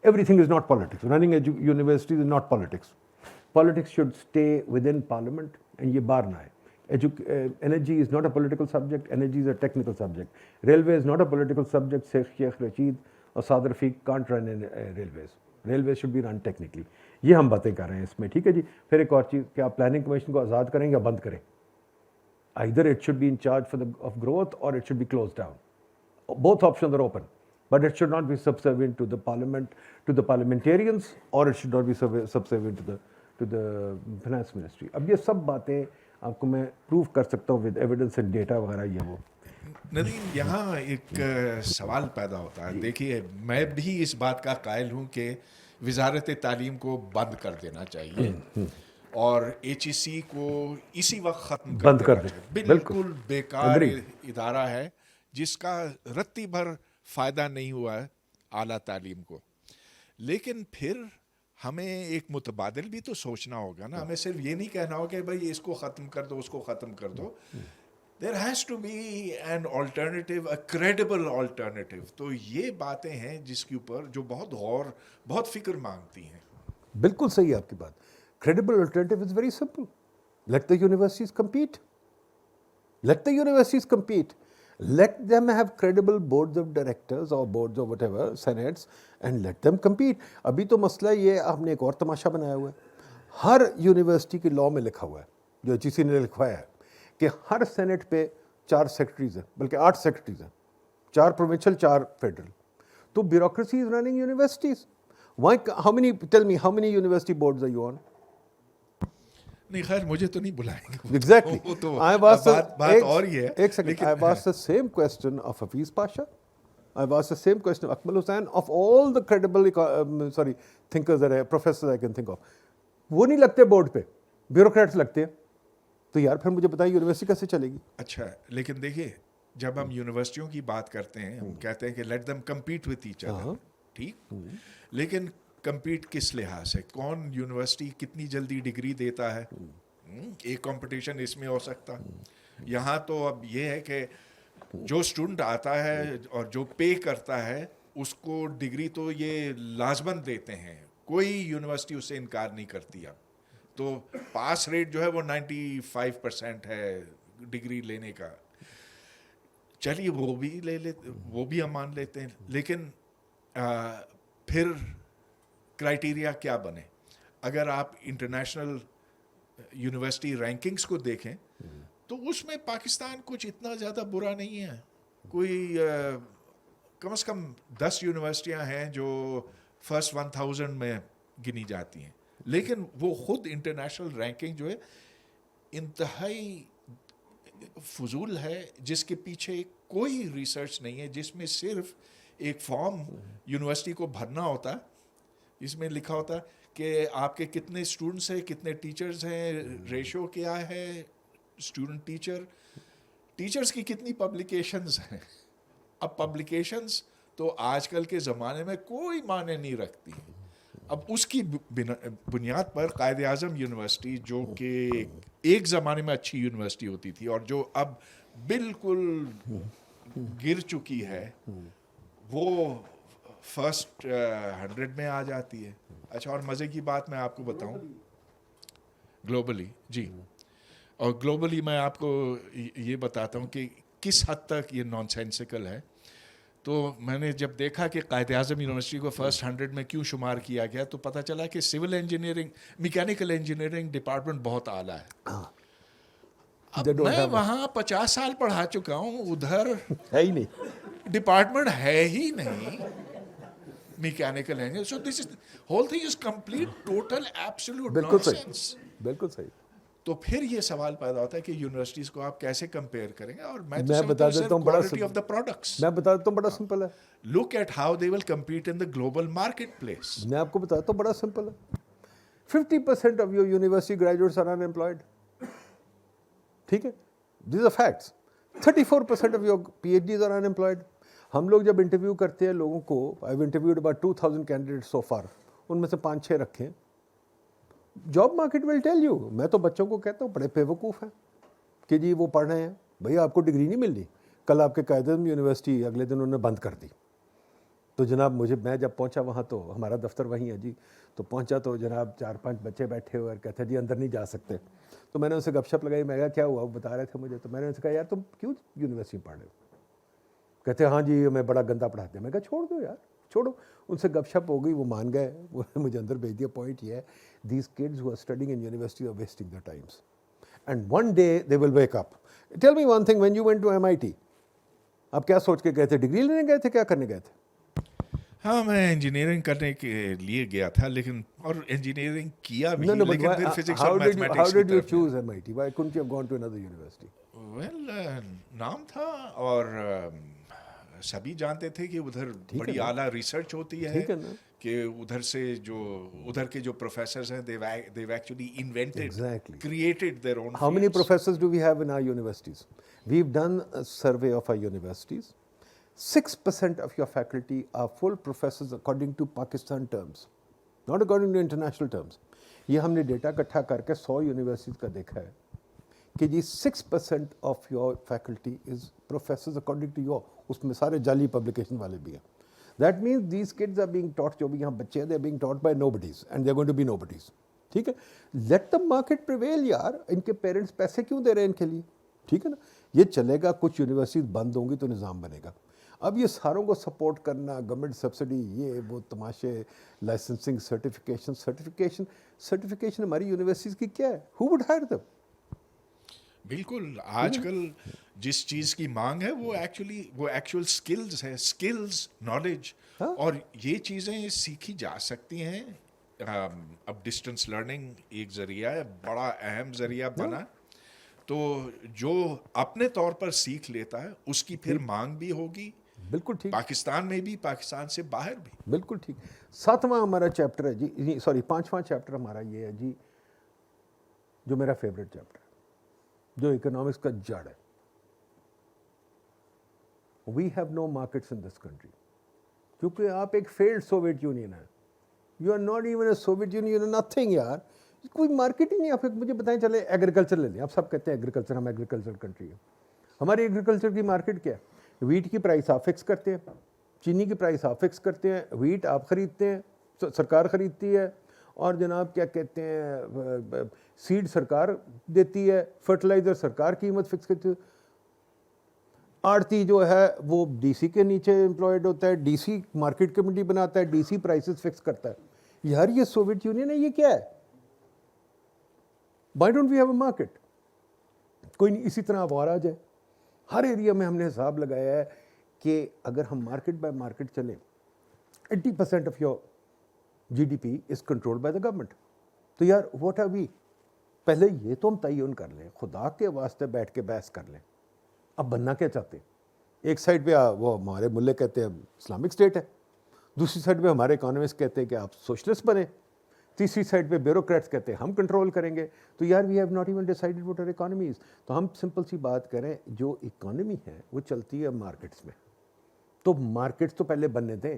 Everything is not politics. Running universities is not politics. Politics should stay within parliament, and یہ باہر نہ آئے. Energy is not a political subject, energy is a technical subject. Railway is not a political subject. Sheikh Rashid اور Saad Rafique can't run in railways. Railways should be run technically. یہ ہم باتیں کر رہے ہیں اس میں. ٹھیک ہے جی. پھر ایک اور چیز کہ آپ پلاننگ کمیشن کو آزاد کریں یا بند کریں. Either it should be in charge of growth or it should be closed down. Both options are open, but it should not be subservient to the parliament, to the parliamentarians, or it should not be subservient to the finance ministry. اب یہ سب باتیں آپ کو میں proof کر سکتا ہوں with evidence and data وغیرہ. یہ وہ ندیم, یہاں ایک سوال پیدا ہوتا ہے. دیکھیے, میں بھی اس بات کا قائل ہوں کہ وزارت تعلیم کو بند کر دینا چاہیے اور HEC کو اسی وقت ختم بند کر دیں. بالکل بیکار ادارہ ہے جس کا رتی بھر فائدہ نہیں ہوا ہے اعلیٰ تعلیم کو. لیکن پھر ہمیں ایک متبادل بھی تو سوچنا ہوگا نا. ہمیں صرف یہ نہیں کہنا ہوگا کہ بھائی اس کو ختم کر دو, اس کو ختم کر دو. There has to be an alternative, a credible alternative. تو یہ باتیں ہیں جس کے اوپر جو بہت غور, بہت فکر مانگتی ہیں. بالکل صحیح ہے آپ کی بات. Credible alternative is very simple. Let the universities compete. Let the universities compete. Let them have credible boards of directors or boards of whatever, senates, and let them compete. ابھی تو مسئلہ یہ, آپ نے ایک اور تماشا بنایا ہوا ہے. ہر یونیورسٹی کے لاء میں لکھا ہوا ہے, جو HEC نے لکھوایا ہے, کہ ہر سینٹ پہ 4 سیکرٹریز ہیں, بلکہ 8 سیکرٹریز ہیں, 4 پروونشل, 4 فیڈرل. تو bureaucracy is running universities. Why, tell me, how many university boards are you on? نہیں, خیر مجھے تو نہیں بلائیں گے. Exactly. وہ تو I've asked بات اور ہی ہے. ایک second, I've asked the same question of Hafiz Pasha. I've asked the same question of Akmal Hussain, of all the credible thinkers that professors I can think of. وہ نہیں لگتے board پہ, bureaucrats لگتے ہیں. تو یار پھر مجھے بتائیں یونیورسٹی کیسے چلے گی؟ اچھا, لیکن دیکھیے, جب ہم یونیورسٹیوں کی بات کرتے ہیں, ہم کہتے ہیں کہ let them compete with each other. ٹھیک, لیکن کمپیٹ کس لحاظ سے؟ کون یونیورسٹی کتنی جلدی ڈگری دیتا ہے, ایک کمپٹیشن اس میں ہو سکتا. یہاں تو اب یہ ہے کہ جو اسٹوڈنٹ آتا ہے اور جو پے کرتا ہے اس کو ڈگری تو یہ لازمن دیتے ہیں, کوئی یونیورسٹی اس سے انکار نہیں کرتی. اب تو پاس ریٹ جو ہے وہ 95% ہے ڈگری لینے کا. چلیے وہ بھی لے لیتے, وہ بھی ہم مان لیتے ہیں, لیکن پھر کرائٹیریا کیا بنے؟ اگر آپ انٹرنیشنل یونیورسٹی رینکنگز کو دیکھیں تو اس میں پاکستان کچھ اتنا زیادہ برا نہیں ہے. کوئی کم از کم 10 یونیورسٹیاں ہیں جو فرسٹ 1000 میں گنی جاتی ہیں, لیکن وہ خود انٹرنیشنل رینکنگ جو ہے انتہائی فضول ہے, جس کے پیچھے کوئی ریسرچ نہیں ہے, جس میں صرف ایک فارم یونیورسٹی کو بھرنا ہوتا ہے, اس میں لکھا ہوتا ہے کہ آپ کے کتنے اسٹوڈنٹس ہیں, کتنے ٹیچرز ہیں, ریشو کیا ہے اسٹوڈنٹ ٹیچر, ٹیچرز کی کتنی پبلیکیشنز ہیں. اب پبلیکیشنز تو آج کل کے زمانے میں کوئی معنی نہیں رکھتی. اب اس کی بنیاد پر قائد اعظم یونیورسٹی جو کہ ایک زمانے میں اچھی یونیورسٹی ہوتی تھی اور جو اب بالکل گر چکی ہے وہ فرسٹ 100 میں آ جاتی ہے. اچھا اور مزے کی بات میں آپ کو بتاؤں گلوبلی جی اور گلوبلی میں آپ کو یہ بتاتا ہوں کہ کس حد تک یہ نان سینسیکل ہے. تو میں نے جب دیکھا کہ قائد اعظم یونیورسٹی کو فرسٹ 100 میں کیوں شمار کیا گیا تو پتہ چلا کہ civil engineering mechanical engineering department بہت اعلیٰ ہے. اب میں وہاں 50 سال پڑھا چکا ہوں, ادھر ہے ہی نہیں, ڈپارٹمنٹ ہے ہی نہیں mechanical engineer. So this is whole thing is complete total absolute بالکل نانسنس. صحیح, بالکل صحیح. تو پھر یہ سوال پیدا ہوتا ہے کہ یونیورسٹیز کو آپ کیسے کمپیئر کریں گے. اور میں بتا دیتا ہوں بڑا کوالٹی آف دا پروڈکٹس, میں بتا دیتا ہوں بڑا سمپل ہے. Look at how they will compete in the global marketplace. میں آپ کو بتاتا ہوں بڑا سمپل ہے. 50% of your university graduates are unemployed. ٹھیک ہے, these are facts. 34% of your PhDs are unemployed. ہم لوگ جب انٹرویو کرتے ہیں لوگوں کو, I have interviewed about 2000 candidate so far, ان میں سے 5-6 رکھیں. Job market will tell you. میں تو بچوں کو کہتا ہوں بڑے بیوقوف ہیں کہ جی وہ پڑھ رہے ہیں, بھئی آپ کو ڈگری نہیں مل رہی. کل آپ کے قائد اعظم یونیورسٹی اگلے دن انہوں نے بند کر دی. تو جناب میں جب پہنچا وہاں تو ہمارا دفتر وہیں ہے جی, تو پہنچا تو جناب 4-5 بچے بیٹھے ہوئے اور کہتے ہیں جی اندر نہیں جا سکتے. تو میں نے ان سے گپ شپ لگائی, میں کہا کیا ہوا, وہ بتا رہے تھے مجھے. تو میں نے ان سے کہا یار تم کیوں یونیورسٹی پڑھ رہے ہو؟ کہتے ہیں ہاں جی ہمیں بڑا گندا پڑھاتے ہیں. میں کہا چھوڑ دو یار, چھوڑو. ان سے گپ شپ ہو گئی, وہ مان گئے, وہ مجھے اندر بھیج دیا. پوائنٹ یہ ہے, these kids who are studying in university are wasting their times and one day they will wake up. Tell me one thing, when you went to MIT آپ کیا سوچ کے گئے تھے؟ ڈگری لینے گئے تھے, کیا کرنے گئے تھے؟ ہاں میں انجینئرنگ کرنے کے لیے گیا تھا, لیکن اور انجینئرنگ کیا بھی, لیکن پھر فزکس اور میتھمیٹکس کی طرف. How did you choose MIT? Why couldn't you have gone to another university? Well نام تھا اور سبھی جانتے تھے کہ ادھر بڑی اعلیٰ ریسرچ ہوتی ہے, کہ ادھر سے جو ادھر کے جو پروفیسرز ہیں they've actually invented, created their own fields. How many professors do we have in our universities? We've done a survey of our universities. 6% of your faculty are full professors according to Pakistan terms, not according to international terms. یہ ہم نے data اکٹھا کر کے 100 universities کا دیکھا ہے کہ جی 6% of your faculty is professors according to your, اس میں سارے جعلی پبلیکیشن والے بھی ہیں. That means these kids are being taught, جو بھی یہاں بچے ہیں, they are being taught by nobodies and they are going to be nobodies. ٹھیک ہے, لیٹ دا مارکیٹ پریویل یار. ان کے پیرنٹس پیسے کیوں دے رہے ہیں ان کے لیے؟ ٹھیک ہے نا, یہ چلے گا. کچھ یونیورسٹیز بند ہوں گی تو نظام بنے گا. اب یہ ساروں کو سپورٹ کرنا, گورنمنٹ سبسڈی, یہ وہ تماشے, لائسنسنگ, سرٹیفکیشن ہماری یونیورسٹیز کی کیا ہے؟ Who would hire them? بالکل آج کل جس چیز کی مانگ ہے وہ ایکچوئل سکلز ہے, سکلز, نالج, اور یہ چیزیں سیکھی جا سکتی ہیں. اب ڈسٹنس لرننگ ایک ذریعہ ہے, بڑا اہم ذریعہ بنا. تو جو اپنے طور پر سیکھ لیتا ہے اس کی پھر مانگ بھی ہوگی, بالکل ٹھیک, پاکستان میں بھی, پاکستان سے باہر بھی. بالکل ٹھیک. 7واں ہمارا چیپٹر ہے جی, سوری 5واں چیپٹر ہمارا یہ ہے جی, جو میرا فیوریٹ چیپٹر ہے, جو اکنامکس کا جڑ ہے. We have no markets in this country, کیونکہ آپ ایک فیلڈ سوویٹ یونین ہے. You are not even a Soviet Union, nothing یار, کوئی مارکیٹ ہی نہیں. آپ مجھے بتائیں, چلے ایگریکلچر لے لیں. آپ سب کہتے ہیں ایگریکلچر, ہم ایگریکلچر کنٹری ہے. ہماری ایگریکلچر کی مارکیٹ کیا ہے؟ ویٹ کی پرائس آپ فکس کرتے ہیں, چینی کی پرائس آپ فکس کرتے ہیں, ویٹ آپ خریدتے ہیں, سرکار خریدتی ہے, اور جناب کیا کہتے ہیں سیڈ سرکار دیتی ہے, فرٹیلائزر سرکار قیمت فکس کرتی ہے. آڑتی جو ہے وہ ڈی سی کے نیچے امپلائڈ ہوتا ہے, ڈی سی مارکیٹ کمیٹی بناتا ہے, ڈی سی پرائسز فکس کرتا ہے. یار یہ سوویٹ یونین ہے, یہ کیا ہے؟ Why don't we have a market? کوئی نہیں, اسی طرح وار آ جائے. ہر ایریا میں ہم نے حساب لگایا ہے کہ اگر ہم مارکیٹ بائی مارکیٹ چلیں, 80% of your GDP is control by the government. تو یار واٹ آر وی؟ پہلے یہ تو ہم تعین کر لیں, خدا کے واسطے بیٹھ کے بحث کر لیں. اب بننا کیا چاہتے ہیں؟ ایک سائڈ پہ وہ ہمارے ملے کہتے ہیں اسلامک اسٹیٹ ہے, دوسری سائڈ پہ ہمارے اکانومسٹ کہتے ہیں کہ آپ سوشلسٹ بنیں, تیسری سائڈ پہ بیوروکریٹس کہتے ہیں ہم کنٹرول کریں گے. تو یار we have not even decided what are economies. تو ہم سمپل سی بات کریں, جو اکانومی ہے وہ چلتی ہے مارکیٹس میں. تو مارکیٹس تو پہلے بننے دیں.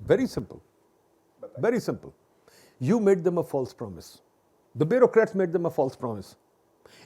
Very simple. Very simple. You made them a false promise. The bureaucrats made them a false promise.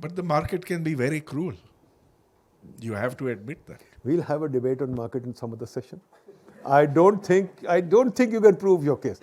But the market can be very cruel. You have to admit that. We'll have a debate on market in some other session. I don't think you can prove your case.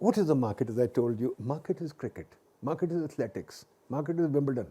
What is the market? As I told you, market is cricket, market is athletics, market is Wimbledon.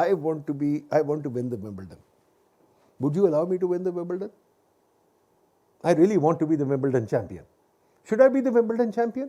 I want to win the Wimbledon. Would you allow me to win the Wimbledon? I really want to be the Wimbledon champion. Should I be the Wimbledon champion?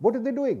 What are they doing?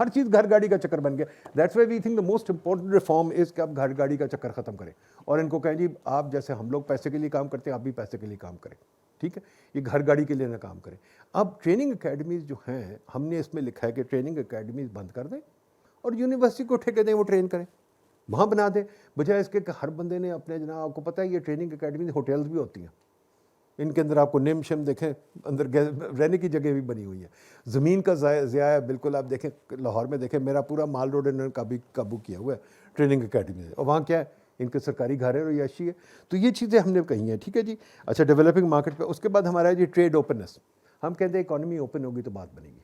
ہر چیز گھر گاڑی کا چکر بن گیا. That's why we think the most important reform is کہ آپ گھر گاڑی کا چکر ختم کریں اور ان کو کہیں جی آپ جیسے ہم لوگ پیسے کے لیے کام کرتے ہیں آپ بھی پیسے کے لیے کام کریں, ٹھیک ہے, یہ گھر گاڑی کے لیے نہ کام کریں. اب ٹریننگ اکیڈمیز جو ہیں ہم نے اس میں لکھا ہے کہ ٹریننگ اکیڈمیز بند کر دیں اور یونیورسٹی کو ٹھیکے دیں, وہ ٹرین کریں, وہاں بنا دیں, بجائے اس کے کہ ہر بندے نے اپنے جناب, آپ کو پتہ ہے یہ ٹریننگ اکیڈمیز ہوٹلز بھی ہوتی ہیں, ان کے اندر آپ کو نیم شم دیکھیں اندر رہنے کی جگہ بھی بنی ہوئی ہے, زمین کا ضیاع ہے بالکل. آپ دیکھیں لاہور میں دیکھیں میرا پورا مال روڈ انہوں نے قابو کیا ہوا ہے ٹریننگ اکیڈمی سے, اور وہاں کیا ہے ان کے سرکاری گھر ہے اور عیاشی ہے. تو یہ چیزیں ہم نے کہی ہیں, ٹھیک ہے جی. اچھا ڈیولپنگ مارکیٹ پہ اس کے بعد ہمارا ہے جی ٹریڈ اوپننس. ہم کہتے ہیں اکانومی اوپن ہوگی تو بات بنے گی.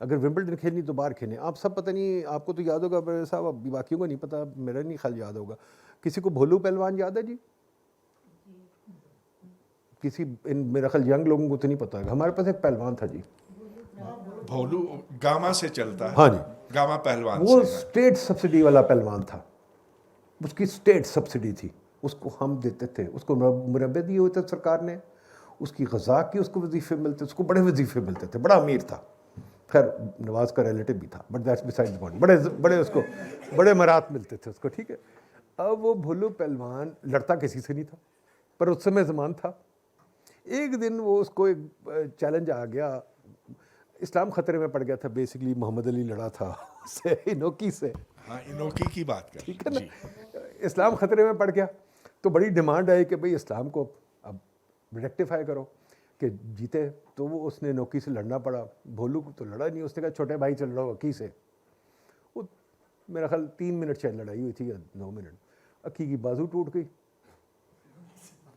اگر ومبلڈن کھیلنی تو باہر کھیلیں. آپ سب پتہ نہیں, آپ کو تو یاد ہوگا بڑے صاحب, اب باقیوں کو نہیں پتہ, میرا نہیں خیال یاد ہوگا. کسی کو بھولو پہلوان یاد ہے جی؟ کسی میرا خیال ینگ لوگوں کو تو نہیں پتہ ہے. ہمارے پاس ایک پہلوان تھا جی, بھولو گاما سے چلتا ہے. ہاں جی, گاما پہلوان وہ سے. اسٹیٹ سبسڈی والا پہلوان تھا, اس کی اسٹیٹ سبسڈی تھی, اس کو ہم دیتے تھے, اس کو مربع دیے ہوئے تھے سرکار نے, اس کی غذا کی اس کو وظیفے ملتے, اس کو بڑے وظیفے ملتے تھے, بڑا امیر تھا. خیر نواز کا ریلیٹو بھی تھا, but that's beside the point. بڑے اس کو بڑے مرات ملتے تھے اس کو, ٹھیک ہے. اب وہ بھولو پہلوان لڑتا کسی سے نہیں تھا, پر اس سمے زمان تھا. ایک دن وہ اس کو ایک چیلنج آ گیا, اسلام خطرے میں پڑ گیا تھا بیسکلی, محمد علی لڑا تھا اس سے انوکی سے. ہاں انوکی کی بات کر, ٹھیک ہے نا, اسلام خطرے میں پڑ گیا تو بڑی ڈیمانڈ آئی کہ بھئی اسلام کو اب ریکٹیفائی کرو کہ جیتے. تو وہ اس نے انوکی سے لڑنا پڑا. بھولو کو تو لڑا نہیں, اس نے کہا چھوٹے بھائی چل رہا ہو اکی سے. وہ میرا خیال 3 منٹ شاید لڑائی ہوئی تھی یا 9 منٹ. اکی کی بازو ٹوٹ گئی.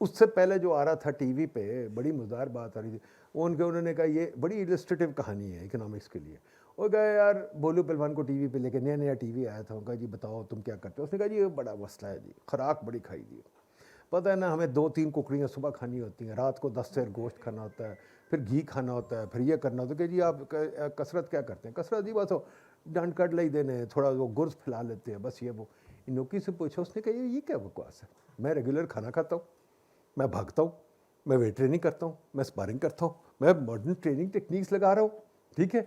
اس سے پہلے جو آ رہا تھا ٹی وی پہ, بڑی مزدار بات آ رہی تھی, انہوں نے کہا یہ بڑی ایلسٹریٹو کہانی ہے اکنامکس کے لیے. وہ کہا یار بھولو پہلوان کو ٹی وی پہ لے کے, نیا ٹی وی آیا تھا, کہا جی بتاؤ تم کیا کرتے ہو. اس نے کہا جی یہ بڑا مسئلہ ہے جی, خوراک بڑی کھائی دی, پتہ ہے نا ہمیں 2-3 ککڑیاں صبح کھانی ہوتی ہیں, رات کو 10 سیر گوشت کھانا ہوتا ہے, پھر گھی کھانا ہوتا ہے, پھر یہ کرنا ہوتا ہے. کہ جی آپ کثرت کیا کرتے ہیں؟ کثرت جی بس ہو ڈانٹ کٹ لے دینے, تھوڑا وہ گرز پھیلا لیتے ہیں بس. یہ وہ انوکی سے پوچھا, اس نے کہا یہ کیا بکواس ہے, میں ریگولر کھانا کھاتا ہوں, میں بھاگتا ہوں, میں ویٹ ٹریننگ کرتا ہوں, میں اسپارنگ کرتا ہوں, میں ماڈرن ٹریننگ ٹیکنیکس لگا رہا ہوں, ٹھیک ہے.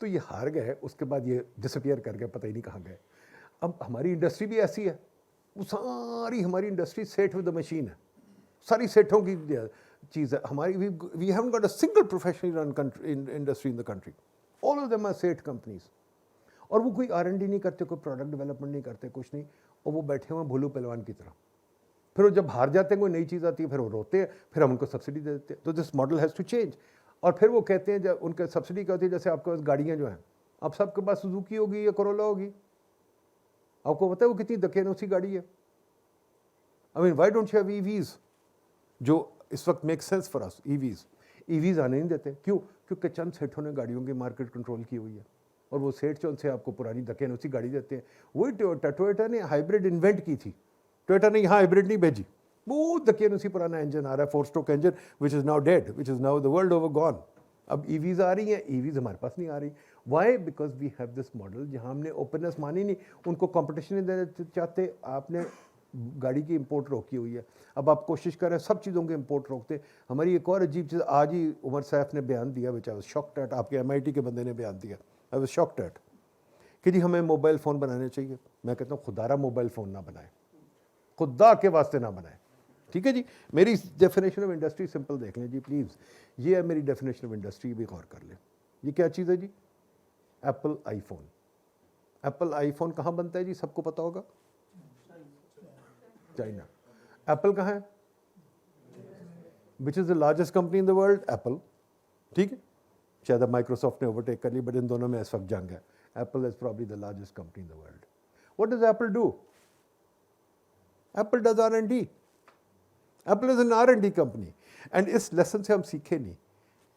تو یہ ہار گئے. اس کے بعد یہ ڈسپیئر کر گئے, پتہ ہی نہیں کہاں گئے. اب ہماری انڈسٹری بھی ایسی ہے, وہ ساری ہماری انڈسٹری سیٹ ود دا مشین ہے, ساری سیٹوں کی چیز ہے ہماری. We haven't got a single professional industry in the country, all of them are سیٹ کمپنیز. اور وہ کوئی R&D نہیں کرتے, کوئی پروڈکٹ ڈیولپمنٹ نہیں کرتے, کچھ نہیں, اور وہ بیٹھے ہوئے بھولو پہلوان کی طرح. پھر وہ جب ہار جاتے ہیں, کوئی نئی چیز آتی ہے, پھر وہ روتے ہیں, پھر ہم ان کو سبسڈی دے دیتے ہیں. تو this model has to change. اور پھر وہ کہتے ہیں جب ان کے سبسڈی کیا ہوتی ہے, جیسے آپ کے پاس گاڑیاں جو ہیں, آپ سب کے پاس سوزوکی ہوگی یا کرولا ہوگی, آپ کو پتہ ہے وہ کتنی دکینوسی گاڑی ہے. I mean why don't you have EVs جو اس وقت make sense for us. EVs آنے نہیں دیتے, کیوں؟ کیونکہ چند سیٹوں نے گاڑیوں کی مارکیٹ کنٹرول کی ہوئی ہے, اور وہ سیٹ جو ان سے آپ کو پرانی دکینوسی گاڑی دیتے ہیں. وہی ٹویوٹا نے ہائیبرڈ انوینٹ کی تھی. ٹویوٹا نے یہاں ہائیبرڈ نہیں بھیجی, بہت دکینوسی پرانا انجن آ رہا ہے, 4-stroke engine which is now dead, which is now the world over gone. اب EVs آ رہی ہیں, EVs ہمارے پاس نہیں آ رہی. Why? Because we have this model جہاں ہم نے اوپننس مانی نہیں, ان کو کمپٹیشن نہیں دینا چاہتے. آپ نے گاڑی کی امپورٹ روکی ہوئی ہے, اب آپ کوشش کر رہے ہیں سب چیزوں کے امپورٹ روکتے. ہماری ایک اور عجیب چیز آج ہی عمر سیف نے بیان دیا, which I was shocked at, آپ کے MIT کے بندے نے بیان دیا, I was shocked at, کہ جی ہمیں موبائل فون بنانے چاہیے. میں کہتا ہوں خدا را موبائل فون نہ بنائیں, خدا کے واسطے نہ بنائیں, ٹھیک ہے جی. میری ڈیفینیشن آف انڈسٹری سمپل دیکھ لیں جی پلیز, یہ ہے میری ڈیفینیشن آف انڈسٹری, بھی غور کر لیں. یہ کیا چیز ہے جی؟ ایپل آئی فون. ایپل آئی فون کہاں بنتا ہے جی؟ سب کو پتا ہوگا, چائنا. ایپل کہاں ہے؟ Which is the largest company in the world? Apple, ٹھیک ہے. شاید اب مائکروسافٹ نے اوورٹیک کر لی, بٹ ان دونوں میں اس وقت جنگ ہے. Apple is probably the largest company in the world. What does Apple do? Apple does R&D. Apple is an R&D company. And اس لیسن سے ہم سیکھے نہیں.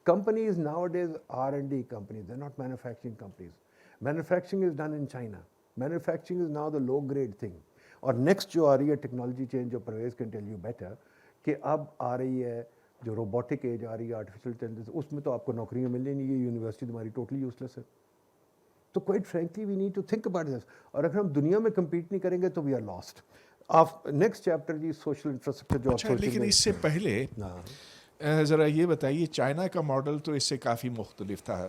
Companies nowadays R&D companies, they're not manufacturing companies. Manufacturing is done in China. Manufacturing is now the low grade thing. اور next جو آ رہی ہے ٹیکنالوجی چینج, جو Pervez can tell you better, کہ اب آ رہی ہے جو روبوٹک ایج آ رہی ہے, آرٹیفیشیل انٹیلیجنس, اس میں تو آپ کو نوکریاں ملنی نہیں, یہ یونیورسٹی تمہاری ٹوٹلی یوزلیس ہے. تو quite frankly we need to think about this. اور اگر ہم دنیا میں کمپیٹ نہیں کریں گے تو وی آر لاسٹ. آپ نیکسٹ چیپٹر جی سوشل انفراسٹرکچر جو. اچھا, لیکن اس سے پہلے ذرا یہ بتائیے, چائنا کا ماڈل تو اس سے کافی مختلف تھا.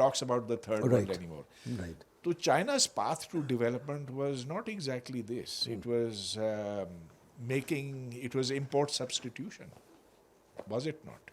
talks about the third world Right. anymore. Right. So China's path to development was not exactly this. It was it was import substitution. Was it not?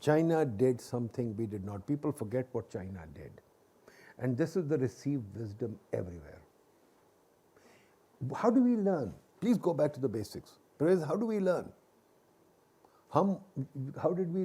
China did something we did not. People forget what China did. And this is the received wisdom everywhere. How do we learn? Please go back to the basics. Pervez, how do we learn? How did we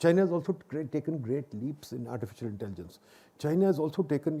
China has also taken great leaps in artificial intelligence. China has also taken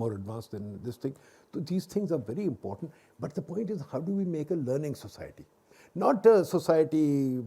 more advanced than this thing. So these things are very important. But the point is, how do we make a learning society? Not a society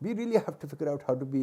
We really have to figure out how to be,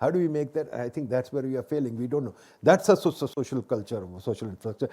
How do we make that? I think that's where we are failing. We don't know. That's a social culture, social infrastructure.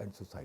and society.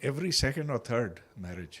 Every second or third marriage.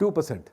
2%.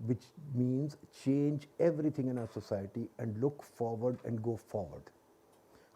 which means change everything in our society and look forward and go forward.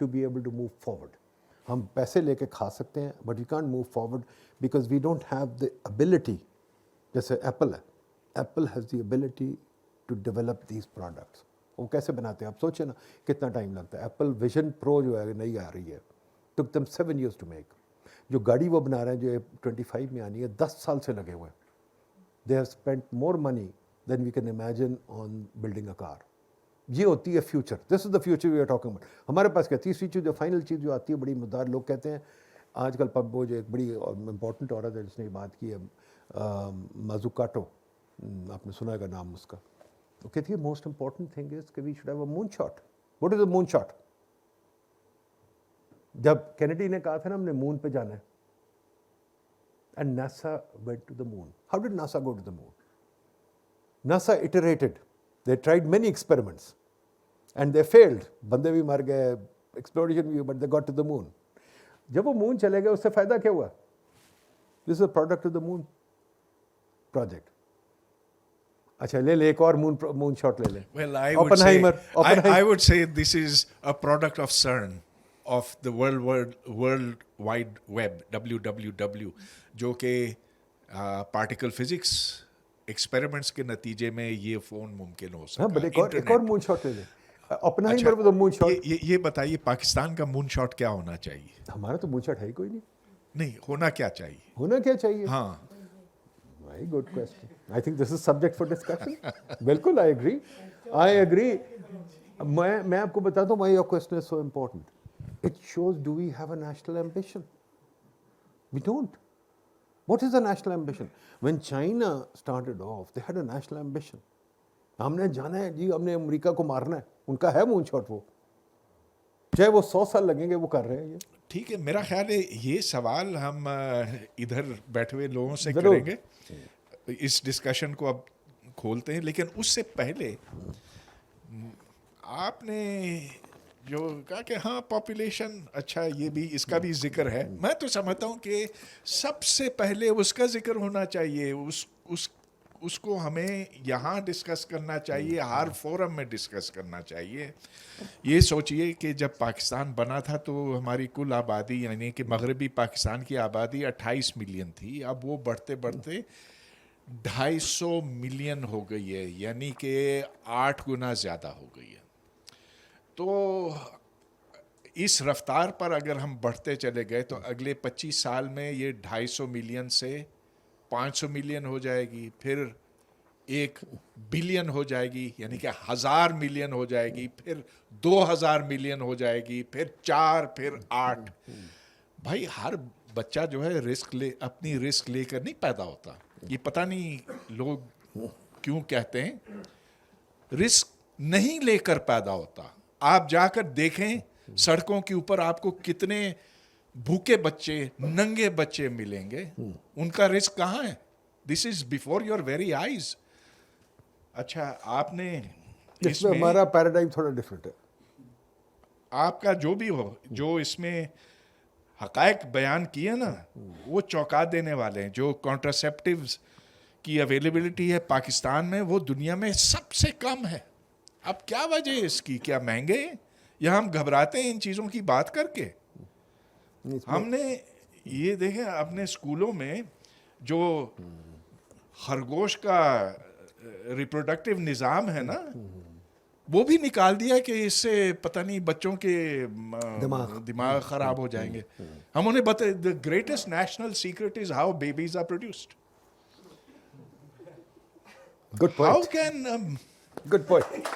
to be able to move forward. ہم پیسے لے کے کھا سکتے ہیں but we can't move forward because we don't have the ability. جیسے Apple ہے, Apple has the ability to develop these products. وہ کیسے بناتے ہیں آپ سوچیں نا کتنا ٹائم لگتا ہے. ایپل ویژن پرو جو ہے نئی آ رہی ہے, ٹک دم 7 years ٹو میک. جو گاڑی وہ بنا رہے ہیں جو 25 میں آنی ہے 10 سال سے لگے ہوئے ہیں. They have spent more money than we can imagine on building a car. یہ ہوتی ہے future. This is the future we are talking about. ہمارے پاس کیا تیسری چیز جو فائنل چیز جو آتی ہے بڑی مزدار لوگ کہتے ہیں آج کل پب وہ جو ایک بڑی امپورٹنٹ عورت ہے جس نے بات کی ہے مازوکاٹو, آپ نے سنا ہے نام اس کا. وہ کہتی ہے موسٹ امپورٹنٹ تھنگ از کہ we should have a moon shot. What is a moon shot? جب کینیڈی نے کہا تھا نا ہم نے مون پہ جانا ہے and NASA went to the moon. How did NASA go to the moon? NASA iterated. They tried many experiments and they failed. بندے بھی مر گئے, ایکسپلوریشن بھی, but they got to the moon. جب وہ مون چلے گئے اس سے فائدہ کیا ہوا؟ This is a product of the moon project. اچھا لے ایک اور مون شاٹ لے لیں. Well, I would say this is a product of CERN, of the World Wide Web, WWW, جو کہ پارٹیکل فزکس ایکسپیریمنٹس کے نتیجے میں یہ فون ممکن ہو سکتا ہے. ایک اور مون شاٹ لے لیں. اوپنہائمر واز اے مون شاٹ. یہ بتائیے پاکستان کا مون شاٹ کیا ہونا چاہیے؟ ہمارا تو مون شاٹ ہے ہی کوئی نہیں. نہیں, ہونا کیا چاہیے؟ ہونا کیا چاہیے؟ ہاں, Very good question. I think this is subject for discussion. بالکل I agree. میں آپ کو بتاتا ہوں why your question is so important. It shows do we have a national ambition? We don't. What is a national ambition? When China started off, they had a national ambition. ہم نے جانا ہے جی, ہم نے امریکہ کو مارنا ہے. ان کا ہے مون شاٹ, وہ چاہے وہ 100 سال لگیں گے وہ کر رہے ہیں. یہ ٹھیک ہے. میرا خیال ہے یہ سوال ہم ادھر بیٹھے ہوئے لوگوں سے کریں گے. اس ڈسکشن کو اب کھولتے ہیں, لیکن اس سے پہلے آپ نے جو کہا کہ ہاں پاپولیشن, اچھا یہ بھی اس کا بھی ذکر ہے. میں تو سمجھتا ہوں کہ سب سے پہلے اس کا ذکر ہونا چاہیے. اس کو ہمیں یہاں ڈسکس کرنا چاہیے, ہر فورم میں ڈسکس کرنا چاہیے. یہ سوچئے کہ جب پاکستان بنا تھا تو ہماری کل آبادی یعنی کہ مغربی پاکستان کی آبادی 28 ملین تھی. اب وہ بڑھتے بڑھتے 250 ملین ہو گئی ہے, یعنی کہ 8 گنا زیادہ ہو گئی ہے. تو اس رفتار پر اگر ہم بڑھتے چلے گئے تو اگلے 25 سال میں یہ 250 ملین سے 500 ملین ہو جائے گی, پھر 1 بلین ہو جائے گی, یعنی کہ 1000 ملین ہو جائے گی, پھر 2000 ملین ہو جائے گی, پھر 4, پھر 8. بھائی ہر بچہ جو ہے اپنی رسک لے کر نہیں پیدا ہوتا. یہ پتہ نہیں لوگ کیوں کہتے ہیں, رسک نہیں لے کر پیدا ہوتا. آپ جا کر دیکھیں سڑکوں کے اوپر آپ کو کتنے بھوکے بچے, ننگے بچے ملیں گے. ان کا رسک کہاں ہے؟ This is before your very eyes. اچھا آپ نے اس میں ہمارا پیراڈائم تھوڑا ڈفرینٹ ہے. آپ کا جو بھی ہو, جو اس میں حقائق بیان کیے نا وہ چونکا دینے والے ہیں. جو کانٹراسیپٹیوز کی اویلیبلٹی ہے پاکستان میں وہ دنیا میں سب سے کم ہے. اب کیا وجہ ہے اس کی؟ کیا مہنگے ہیں یا ہم گھبراتے ہیں ان چیزوں کی بات کر کے؟ ہم نے یہ دیکھیں اپنے اسکولوں میں جو خرگوش کا ریپروڈکٹیو نظام ہے نا وہ بھی نکال دیا کہ اس سے پتہ نہیں بچوں کے دماغ خراب ہو جائیں گے. ہم انہیں بتائیں the greatest national secret is how babies are produced. Good point. How can Good point.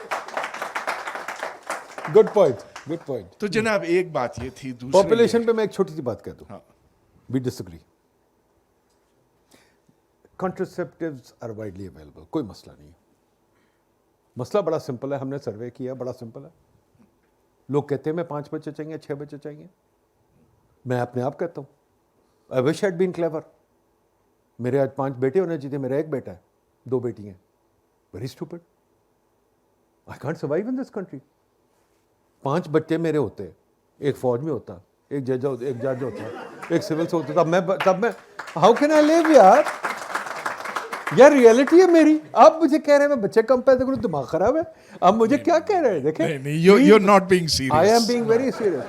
Good point. Good point. تو جناب ایک بات یہ تھی. دوسری پاپولیشن پہ میں ایک چھوٹی سی بات کہہ دوں. We disagree. Contraceptives are widely available. کوئی مسئلہ نہیں ہے. مسئلہ بڑا سمپل ہے. ہم نے سروے کیا, بڑا سمپل ہے. لوگ کہتے ہیں میں 5 بچے چاہیے, 6 بچے چاہیے. میں اپنے آپ کہتا ہوں I wish I'd been clever. میرے آج 5 بیٹے ہونے چاہیے, میرا 1 بیٹا ہے, 2 بیٹی ہیں. Very stupid. I can't survive in this country. 5 بچے میرے ہوتے, ایک فوج میں ہوتا, ایک جج ہوتا, ایک سول سے ہوتا, تب میں how can I live یار? یار ریئلٹی ہے میری. آپ مجھے کہہ رہے ہیں میں بچے کم پیدا کروں, دماغ خراب ہے. آپ مجھے کیا کہہ رہے ہیں؟ دیکھیں نہیں, you're not being serious. I am being very serious.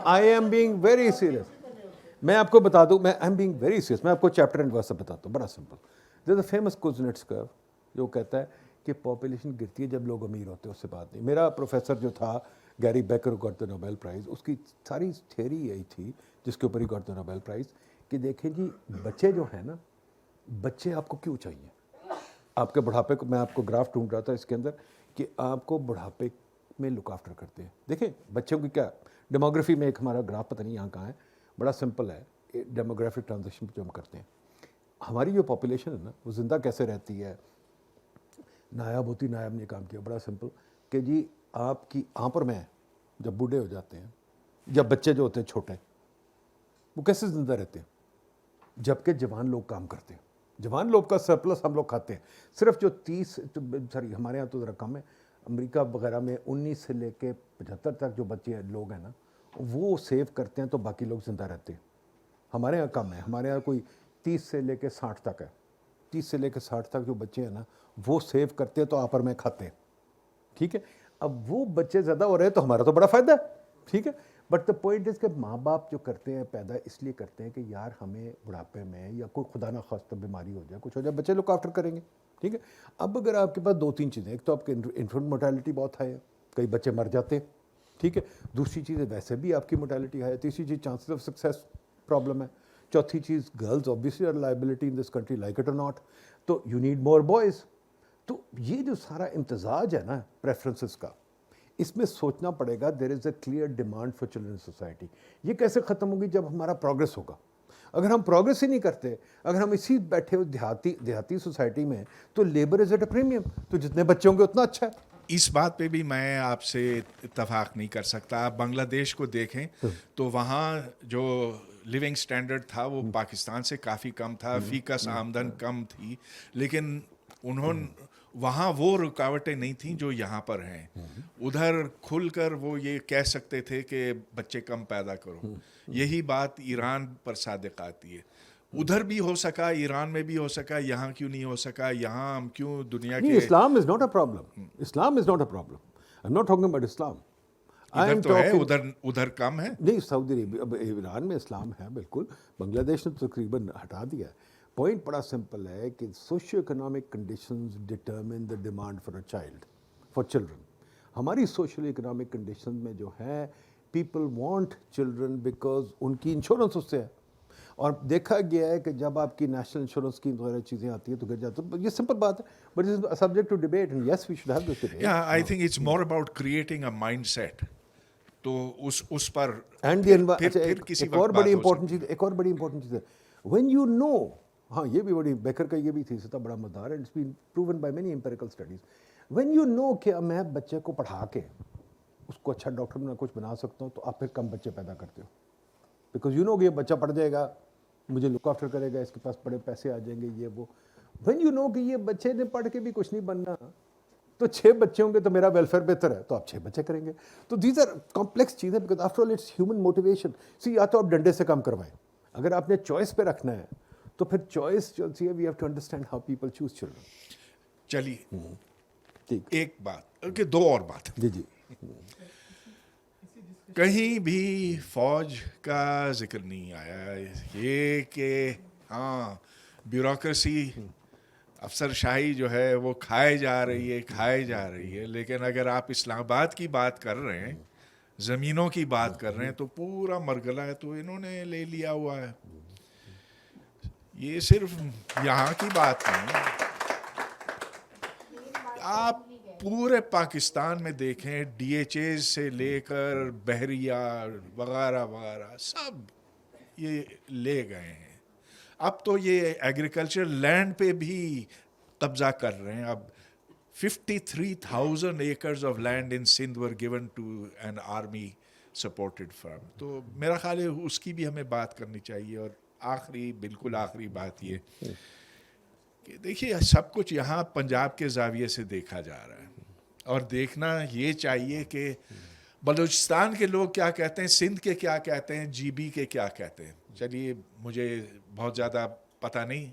I am being very serious. میں آپ کو بتا دوں, میں I am being very serious. میں آپ کو چیپٹر اینڈ ورس بتاتا ہوں, بڑا simple. There is a famous Kuznets curve جو کہتا ہے کہ پاپولیشن گرتی ہے جب لوگ امیر ہوتے ہیں, اس سے بات نہیں. میرا پروفیسر جو تھا Gary Becker got the Nobel prize, اس کی ساری تھیوری یہی تھی جس کے اوپر he got the Nobel prize, کہ دیکھیں جی بچے جو ہیں نا, بچے آپ کو کیوں چاہیے. آپ کے بڑھاپے کو, میں آپ کو گراف ڈھونڈ رہا تھا اس کے اندر, کہ آپ کو بڑھاپے میں لک آفٹر کرتے ہیں. دیکھیں بچوں کی کیا ڈیموگرافی میں ایک ہمارا گراف پتہ نہیں یہاں کہاں ہے, بڑا سمپل ہے ڈیموگرافک ٹرانزیکشن جو ہم کرتے ہیں. ہماری جو پاپولیشن ہے نا وہ زندہ کیسے رہتی ہے, نایاب ہوتی. نایاب نے کام کیا بڑا سمپل, کہ جی آپ کی آپ اور میں جب بوڑھے ہو جاتے ہیں, جب بچے جو ہوتے ہیں چھوٹے, وہ کیسے زندہ رہتے ہیں, جبکہ جوان لوگ کام کرتے ہیں. جوان لوگ کا سرپلس ہم لوگ کھاتے ہیں. صرف جو 30 سوری ہمارے یہاں تو ذرا کم ہے, امریکہ وغیرہ میں 19 سے لے کے 75 تک جو بچے لوگ ہیں نا وہ سیو کرتے ہیں, تو باقی لوگ زندہ رہتے ہیں. ہمارے یہاں کم ہے, ہمارے یہاں کوئی 30 سے لے کے 60 تک ہے. 30 سے لے کے 60 تک جو بچے ہیں نا وہ سیو کرتے ہیں, تو آپ اور میں کھاتے ہیں. ٹھیک ہے, اب وہ بچے زیادہ ہو رہے ہیں تو ہمارا تو بڑا فائدہ ہے. ٹھیک ہے, بٹ دا پوائنٹ از کہ ماں باپ جو کرتے ہیں پیدا اس لیے کرتے ہیں کہ یار ہمیں بڑھاپے میں یا کوئی خدا نہ خواستہ بیماری ہو جائے, کچھ ہو جائے, بچے لوگ آفٹر کریں گے. ٹھیک ہے, اب اگر آپ کے پاس 2-3 چیزیں, ایک تو آپ کے انفنٹ موٹیلٹی بہت ہائی ہے, کئی بچے مر جاتے ہیں. ٹھیک ہے, دوسری چیز ہے ویسے بھی آپ کی موٹیلٹی ہائی ہے. تیسری چیز چانسز آف سکسیس پرابلم ہے. چوتھی چیز girls obviously are liability in this country like it or not, تو you need more boys. تو یہ جو سارا امتزاج ہے نا پریفرنسز کا, اس میں سوچنا پڑے گا. There is a clear demand for children society. یہ کیسے ختم ہوگی جب ہمارا پروگریس ہوگا. اگر ہم پروگریس ہی نہیں کرتے, اگر ہم اسی بیٹھے ہوئے دیہاتی سوسائٹی میں, تو labour is at a premium, تو جتنے بچے ہوں گے اتنا اچھا ہے. اس بات پہ بھی میں آپ سے اتفاق نہیں کر سکتا. آپ بنگلہ دیش کو دیکھیں تو وہاں جو لیونگ سٹینڈرڈ تھا وہ پاکستان سے کافی کم تھا, فیکس آمدن کم تھی, لیکن وہاں وہ رکاوٹیں نہیں تھیں جو یہاں پر ہیں. ادھر کھل کر وہ یہ کہہ سکتے تھے کہ بچے کم پیدا کرو. یہی بات ایران پر صادق آتی ہے. ادھر بھی ہو سکا, ایران میں بھی ہو سکا, یہاں کیوں نہیں ہو سکا. یہاں ہم کیوں دنیا کے Islam is not a problem. Islam is not a problem. I am not talking about Islam. ادھر تو ہے, ادھر کم ہے. نہیں, سعودی عربیہ, اب ایران میں اسلام ہے بالکل, بنگلہ دیش نے تقریباً ہٹا دیا ہے. پوائنٹ بڑا سمپل ہے کہ socio economic conditions determine the demand for a child, for children. ہماری سوشل اکنامک کنڈیشن میں جو ہے پیپل وانٹ چلڈرن بیکاز ان کی انشورنس اس سے ہے. اور دیکھا گیا ہے کہ جب آپ کی نیشنل انشورنس اسکیم وغیرہ چیزیں آتی ہیں تو گر جاتے ہیں. یہ سمپل بات ہے, but it is subject to debate, and yes we should have this debate. Yeah, I think it's more about creating a mindset. تو اس پر اینڈ ایک اور بڑی امپورٹنٹ چیز ہے, وین یو نو. ہاں یہ بھی بڑی بیکر کا یہ بھی تھی ستا بڑا مدار ہے, it's been proven by many empirical studies. When you know کہ میں بچے کو پڑھا کے اس کو اچھا ڈاکٹر بنا کچھ بنا سکتا ہوں, تو آپ پھر کم بچے پیدا کرتے ہو, بیکاز یو نو کہ یہ بچہ پڑھ جائے گا, مجھے لک آفٹر کرے گا, اس کے پاس بڑے پیسے آ جائیں گے, یہ وہ. وین یو نو کہ یہ بچے نے پڑھ کے بھی کچھ نہیں بننا, تو 6 بچے ہوں گے تو میرا ویلفیئر بہتر ہے, تو آپ 6 بچے کریں گے. تو دیز آر کمپلیکس چیزیں, because after all it's human motivation. یا تو آپ ڈنڈے سے کام کروائیں, اگر آپ نے چوائس پہ رکھنا ہے تو پھر چوائس جو ہے we have to understand how people choose children. چلیے ٹھیک, ایک بات کہ 2 اور بات. جی کہیں بھی فوج کا ذکر نہیں آیا. یہ کہ ہاں بیوروکریسی, افسر شاہی جو ہے وہ کھائے جا رہی ہے, لیکن اگر آپ اسلام آباد کی بات کر رہے ہیں, زمینوں کی بات کر رہے ہیں, تو پورا مرگلہ ہے تو انہوں نے لے لیا ہوا ہے. یہ صرف یہاں کی بات نہیں, آپ پورے پاکستان میں دیکھیں, ڈی ایچ ایز سے لے کر بحریہ وغیرہ وغیرہ سب یہ لے گئے ہیں. اب تو یہ ایگریکلچر لینڈ پہ بھی قبضہ کر رہے ہیں. اب 53,000 acres of land in Sindh were given to an army supported firm. تو میرا خیال ہے اس کی بھی ہمیں بات کرنی چاہیے. اور بالکل آخری بات یہ کہ دیکھیے سب کچھ یہاں پنجاب کے زاویے سے دیکھا جا رہا ہے, اور دیکھنا یہ چاہیے کہ بلوچستان کے لوگ کیا کہتے ہیں, سندھ کے کیا کہتے ہیں, جی بی کے کیا کہتے ہیں. چلیے مجھے بہت زیادہ پتہ نہیں,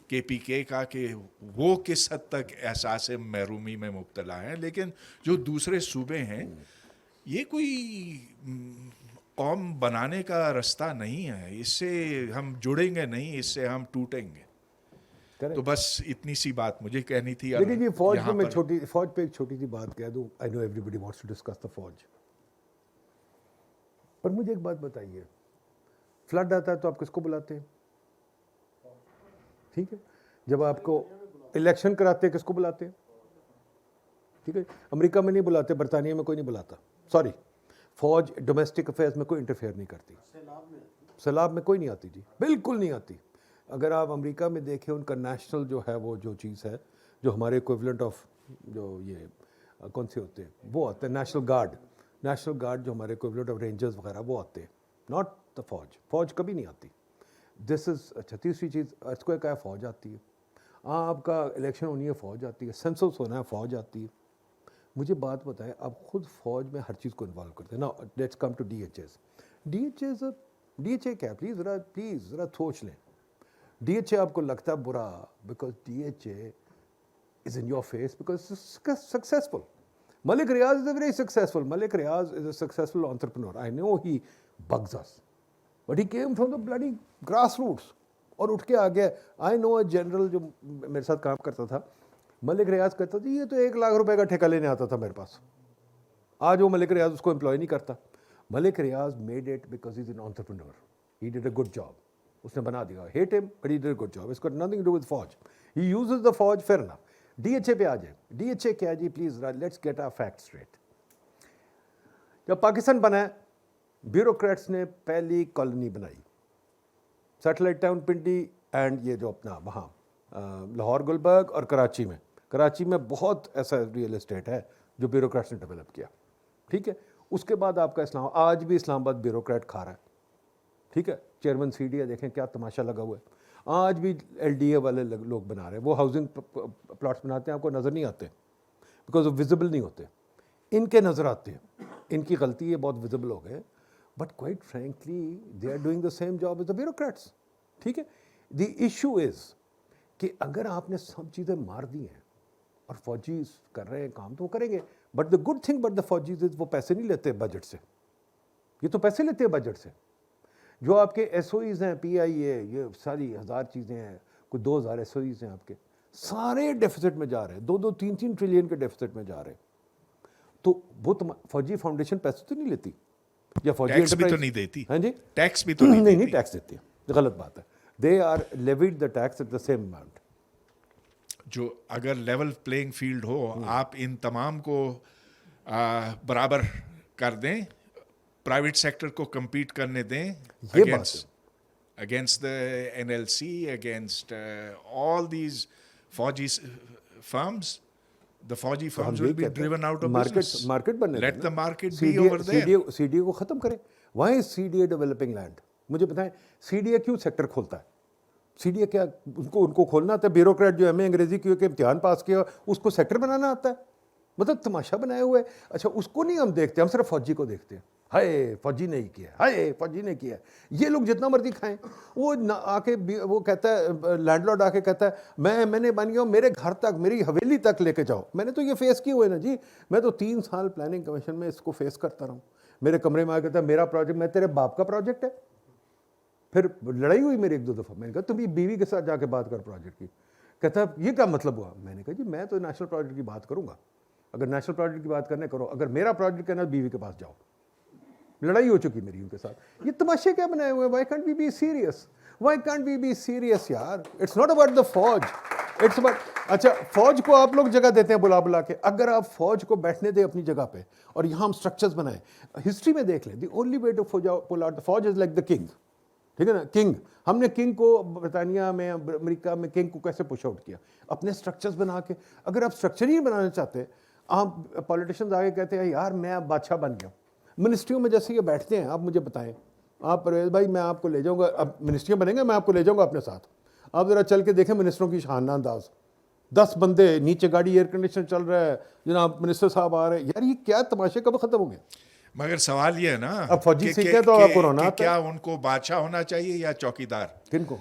کے پی کے کا کہ وہ کس حد تک احساس محرومی میں مبتلا ہیں، لیکن جو دوسرے صوبے ہیں یہ کوئی قوم بنانے کا رستہ نہیں ہے. اس سے ہم جڑیں گے نہیں، اس سے ہم ٹوٹیں گے. تو بس اتنی سی بات مجھے کہنی تھی. لیکن یہ فوج پہ میں فوج پہ ایک چھوٹی سی بات کہہ دوں. I know everybody wants to discuss the fauj, پر مجھے ایک بات بتائیے، فلڈ آتا ہے تو آپ کس کو بلاتے ہیں؟ ٹھیک ہے، جب آپ کو الیکشن کراتے ہیں کس کو بلاتے ہیں؟ ٹھیک ہے، امریکہ میں نہیں بلاتے، برطانیہ میں کوئی نہیں بلاتا. سوری، فوج ڈومیسٹک افیئرز میں کوئی انٹرفیئر نہیں کرتی. سیلاب میں کوئی نہیں آتی جی، بالکل نہیں آتی. اگر آپ امریکہ میں دیکھیں ان کا نیشنل جو ہے وہ جو چیز ہے جو ہمارے ایکویولنٹ آف جو یہ کون سے ہوتے ہیں وہ آتے ہیں نیشنل گارڈ جو ہمارے ایکویولنٹ آف رینجرز وغیرہ وہ آتے ہیں، ناٹ دا فوج کبھی نہیں آتی. دس از اچھا. تیسری چیز اس کو کیا ہے، فوج آتی ہے. آپ کا الیکشن ہونی ہے فوج آتی ہے، سینسس ہونا ہے فوج آتی ہے. مجھے بات بتائیں، آپ خود فوج میں ہر چیز کو انوالو کرتے ہیں. نا let's come to D H A's. D H A کیا ہے؟ پلیز ذرا سوچ لیں. ڈی ایچ اے آپ کو لگتا ہے برا because D H A is in your face because successful. Malik Riaz is a very successful. Malik Riaz is a successful entrepreneur. I know he bugs us but he came from the bloody grass roots اور اٹھ کے آ گیا. آئی نو a general جو میرے ساتھ کام کرتا تھا، ملک ریاض کہتا تھا یہ تو 1 لاکھ روپے کا ٹھیکہ لینے آتا تھا میرے پاس. آج وہ ملک ریاض اس کو امپلائی نہیں کرتا. Malik Riaz made it because he is an entrepreneur. He did a good job. اس نے بنا دیا. Hate him but he did a good job. اس کو نتھنگ ٹو ڈو ود فوج. ہی uses the fauj. Fair enough. D H A پہ آ جائے. ڈی ایچ اے کیا جی؟ Please let's get a fact straight. جب پاکستان بنا ہے، بیوروکریٹس نے پہلی کالونی بنائی، سیٹلائٹ ٹاؤن پنڈی اینڈ یہ جو اپنا وہاں لاہور گلبرگ اور کراچی میں بہت ایسا ریئل اسٹیٹ ہے جو بیوروکریٹس نے ڈیولپ کیا. ٹھیک ہے، اس کے بعد آپ کا آج بھی اسلام آباد بیوروکریٹ کھا رہا ہے. ٹھیک ہے، چیئرمین سی ڈی اے دیکھیں کیا تماشا لگا ہوا ہے. آج بھی ایل ڈی اے والے لوگ بنا رہے ہیں. وہ ہاؤسنگ پلاٹس بناتے ہیں، آپ کو نظر نہیں آتے بیکاز وہ ویزیبل نہیں ہوتے. ان کے نظر آتے ہیں. ان کی غلطی ہے، بہت ویزیبل ہو گئے. But quite frankly they are doing the same job as the bureaucrats. ٹھیک ہے، دی ایشو از کہ اگر آپ نے سب چیزیں مار دی ہیں اور فوجیز کر رہے ہیں کام تو وہ کریں گے. But the good thing but the faujis is وہ پیسے نہیں لیتے بجٹ سے. یہ تو پیسے لیتے ہیں بجٹ سے. جو آپ کے ایس او ایز ہیں، پی آئی اے، یہ ساری 1000 چیزیں ہیں، کوئی 2000 ایس او ایز ہیں آپ کے، سارے ڈیفیسٹ میں جا رہے ہیں. 2-3 ٹریلین کے ڈیفیسٹ میں جا رہے ہیں. تو وہ فوجی فاؤنڈیشن پیسے تو نہیں لیتی یا فوجی ٹیکس بھی تو نہیں دیتی. ہاں جی، ٹیکس بھی تو نہیں نہیں ٹیکس دیتی ہے. غلط بات ہے. They are levied the tax at the same amount. جو اگر لیول پلینگ فیلڈ ہو، آپ ان تمام کو برابر کر دیں، پرائیویٹ سیکٹر کو کمپیٹ کرنے دیں against the N L C, against all these fauji firms. The Fauji firms will be driven out of business. Market بننے Let the market be over there. C D A کو ختم کریں. Why is CDA developing land? مجھے بتائیں سی D اے کیوں sector کھولتا ہے؟ سی D اے کیا ان کو کھولنا آتا ہے؟ بیوروکریٹ جو ایم اے انگریزی کی کے امتحان پاس کیا اس کو سیکٹر بنانا آتا ہے؟ مطلب تماشا بنایا ہوا ہے. اچھا اس کو نہیں ہم دیکھتے، ہم صرف فوجی کو دیکھتے ہیں. ہائے فوجی نے ہی کیا، ہائے فوجی نے کیا. یہ لوگ جتنا مرضی کھائیں. وہ آ کے وہ کہتا ہے، لینڈ لارڈ آ کے کہتا ہے میں نے بن گیا ہوں، میرے گھر تک، میری حویلی تک لے کے جاؤ. میں نے تو یہ فیس کیے ہوئے نا جی. میں تو 3 سال پلاننگ کمیشن میں اس کو فیس کرتا رہا ہوں. میرے کمرے میں آ کے کہتا ہے میرا پروجیکٹ، میں تیرے باپ کا پروجیکٹ ہے. پھر لڑائی ہوئی میری 1-2 دفعہ. میں نے کہا تم بیوی کے ساتھ جا کے بات کر پروجیکٹ کی. کہتا ہے یہ کیا مطلب ہوا؟ میں نے کہا جی میں تو نیشنل پروجیکٹ کی بات کروں گا. اگر نیشنل پروجیکٹ کی بات کرنے کرو، اگر میرا پروجیکٹ کرنا بیوی کے پاس جاؤ. لڑائی ہو چکی میری ان کے ساتھ. یہ تماشے کیا بنائے ہوئے ہیں؟ Why can't we be serious? Why can't we be serious یار؟ اٹس ناٹ اباؤٹ دا فوج، اٹس اباؤٹ. اچھا فوج کو آپ لوگ جگہ دیتے ہیں بلا کے. اگر آپ فوج کو بیٹھنے دیں اپنی جگہ پہ اور یہاں ہم اسٹرکچرز بنائیں. ہسٹری میں دیکھ لیں، the only way to pull out فوج از لائک دا کنگ. ٹھیک ہے نا، کنگ. ہم نے کنگ کو برطانیہ میں، امریکہ میں کنگ کو کیسے پش آؤٹ کیا؟ اپنے اسٹرکچرز بنا کے. اگر آپ اسٹرکچر ہی بنانا چاہتے ہیں، آپ پولیٹیشینز آگے کہتے ہیں یار میں اب بادشاہ بن گیا. منسٹریوں میں جیسے یہ بیٹھتے ہیں، آپ مجھے بتائیں، آپ پرویز بھائی میں آپ کو لے جاؤں گا، اب منسٹریاں بنیں گے میں آپ کو لے جاؤں گا اپنے ساتھ. آپ ذرا چل کے دیکھیں منسٹروں کی شانہ انداز. 10 بندے نیچے، گاڑی ایئر کنڈیشن چل رہا ہے، جناب منسٹر صاحب آ رہے ہیں. یار یہ کیا تماشے کب ختم ہو گئے؟ مگر سوال یہ ہے نا، اب فوجی سیکھیں تو آپ کو رونا آتا ہے. کیا ان کو بادشاہ ہونا چاہیے یا چوکیدار؟ کن کو؟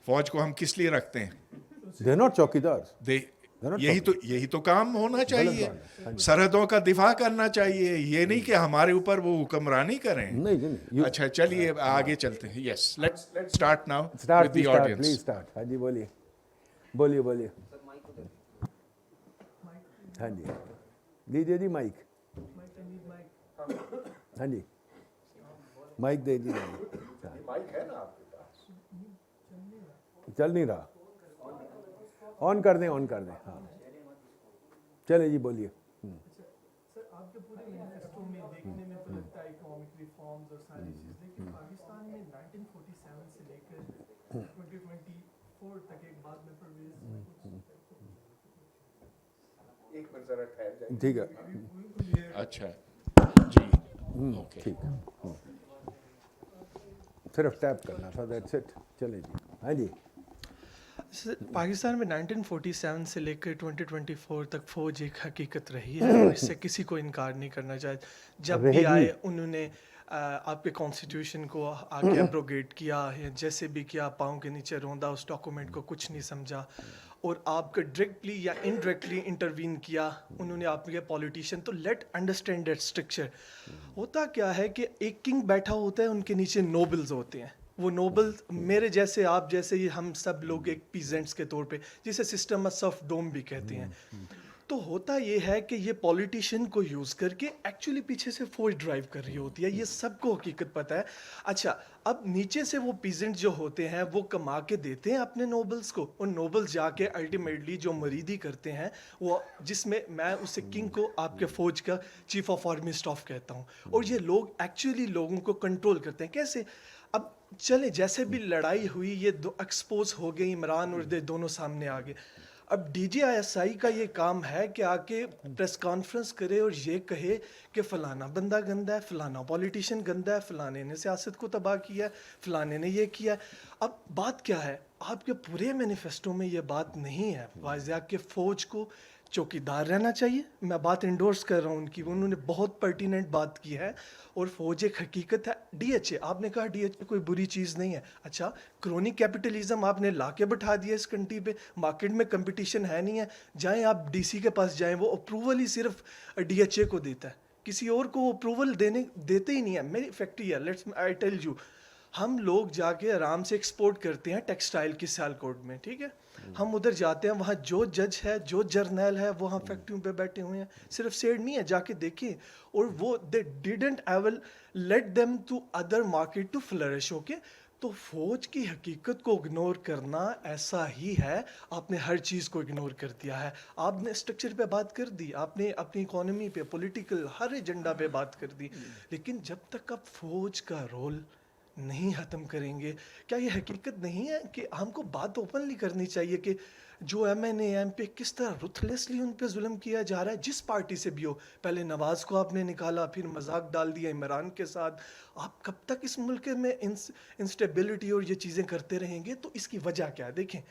فوج کو ہم کس لیے رکھتے ہیں؟ They're not چوکیدار. یہی تو کام ہونا چاہیے, بات ہے. سرحدوں کا دفاع کرنا چاہیے, یہ نہیں کہ ہمارے اوپر وہ حکمرانی کریں. نہیں. اچھا چلیے آگے چلتے ہیں. Yes let's start now Start, with the please start, audience. please start. ہاں جی بولیے. ہاں جی دیجیے جی مائک. ہاں جی مائک دے دیجیے. چل نہیں رہا, آن کر دیں. ہاں چلے جی بولیے. سر آپ کے پورے مینیفیسٹو میں دیکھنے میں تو لگتا ہے اکنامک ریفارمز اور ساری چیز, لیکن پاکستان میں 1947 سے لے کر 2024 تک ایک بات میں پرویز ٹھیک ہے. اچھا جی اوکے. ٹھیک ہے, صرف ٹیپ کرنا تھا, دیٹس اٹ. چلے جی. ہاں جی پاکستان میں 1947 سے لے کر 2024 تک فوج ایک حقیقت رہی ہے, اور اس سے کسی کو انکار نہیں کرنا چاہیے. جب بھی آئے انہوں نے آپ کے کانسٹیٹیوشن کو آ کے ایبروگیٹ کیا, یا جیسے بھی کیا, پاؤں کے نیچے روندا, اس ڈاکومنٹ کو کچھ نہیں سمجھا, اور آپ کا ڈائریکٹلی یا انڈائریکٹلی انٹروین کیا انہوں نے آپ کے پولیٹیشین. تو لیٹ انڈرسٹینڈ دیٹ اسٹرکچر. ہوتا کیا ہے کہ ایک کنگ بیٹھا ہوتا ہے, ان کے نیچے نوبلز ہوتے ہیں. وہ نوبل میرے جیسے, آپ جیسے, یہ ہم سب لوگ ایک پیزنٹس کے طور پہ, جسے سسٹم آف ڈوم بھی کہتے ہیں. تو ہوتا یہ ہے کہ یہ پولیٹیشین کو یوز کر کے ایکچولی پیچھے سے فوج ڈرائیو کر رہی ہوتی ہے. یہ سب کو حقیقت پتہ ہے. اچھا اب نیچے سے وہ پیزنٹ جو ہوتے ہیں وہ کما کے دیتے ہیں اپنے نوبلز کو, اور نوبلز جا کے الٹیمیٹلی جو مریدی کرتے ہیں وہ, جس میں میں اسے کنگ کو آپ کے فوج کا چیف آف آرمی اسٹاف کہتا ہوں, اور یہ لوگ ایکچولی لوگوں کو کنٹرول کرتے ہیں. کیسے؟ اب چلے جیسے بھی لڑائی ہوئی, یہ دو ایکسپوز ہو گئی, عمران اور دونوں سامنے آ گئے. اب D G I S I کا یہ کام ہے کہ آ کے پریس کانفرنس کرے اور یہ کہے کہ فلانا بندہ گندا ہے, فلانا پولیٹیشین گندا ہے, فلانے نے سیاست کو تباہ کیا ہے, فلانے نے یہ کیا ہے. اب بات کیا ہے, آپ کے پورے مینیفیسٹو میں یہ بات نہیں ہے واضح کہ فوج کو چوکیدار رہنا چاہیے. میں بات انڈورس کر رہا ہوں ان کی, انہوں نے بہت پرٹیننٹ بات کی ہے. اور فوج ایک حقیقت ہے. ڈی ایچ اے, آپ نے کہا ڈی ایچ اے کوئی بری چیز نہیں ہے. اچھا کرونی کیپٹلزم آپ نے لا کے بٹھا دیا اس کنٹری پہ, مارکیٹ میں کمپٹیشن ہے نہیں ہے. جائیں آپ ڈی سی کے پاس جائیں, وہ اپروول ہی صرف ڈی ایچ اے کو دیتا ہے, کسی اور کو وہ اپروول دیتے ہی نہیں ہے. میری فیکٹری ہے, لیٹس آئی ٹیل یو, ہم لوگ جا کے آرام سے ایکسپورٹ کرتے ہیں ٹیکسٹائل کی سیالکوٹ میں, ٹھیک ہے, ہم ادھر جاتے ہیں, وہاں جو جج ہے, جو جرنیل ہے, وہاں فیکٹریوں پہ بیٹھے ہوئے ہیں, صرف سیڈ نہیں ہے, جا کے دیکھیں. اور وہ they didn't ever let them to other market to flourish. Okay, تو فوج کی حقیقت کو اگنور کرنا ایسا ہی ہے, آپ نے ہر چیز کو اگنور کر دیا ہے. آپ نے اسٹرکچر پہ بات کر دی, آپ نے اپنی اکانومی پہ, پولیٹیکل ہر ایجنڈا پہ بات کر دی, لیکن جب تک آپ فوج کا رول نہیں ختم کریں گے, کیا یہ حقیقت نہیں ہے کہ ہم کو بات اوپنلی کرنی چاہیے کہ جو ایم این اے ایم پہ کس طرح رتھلیسلی ان پہ ظلم کیا جا رہا ہے, جس پارٹی سے بھی ہو. پہلے نواز کو آپ نے نکالا, پھر مذاق ڈال دیا عمران کے ساتھ. آپ کب تک اس ملک میں انسٹیبلٹی اور یہ چیزیں کرتے رہیں گے؟ تو اس کی وجہ کیا ہے؟ دیکھیں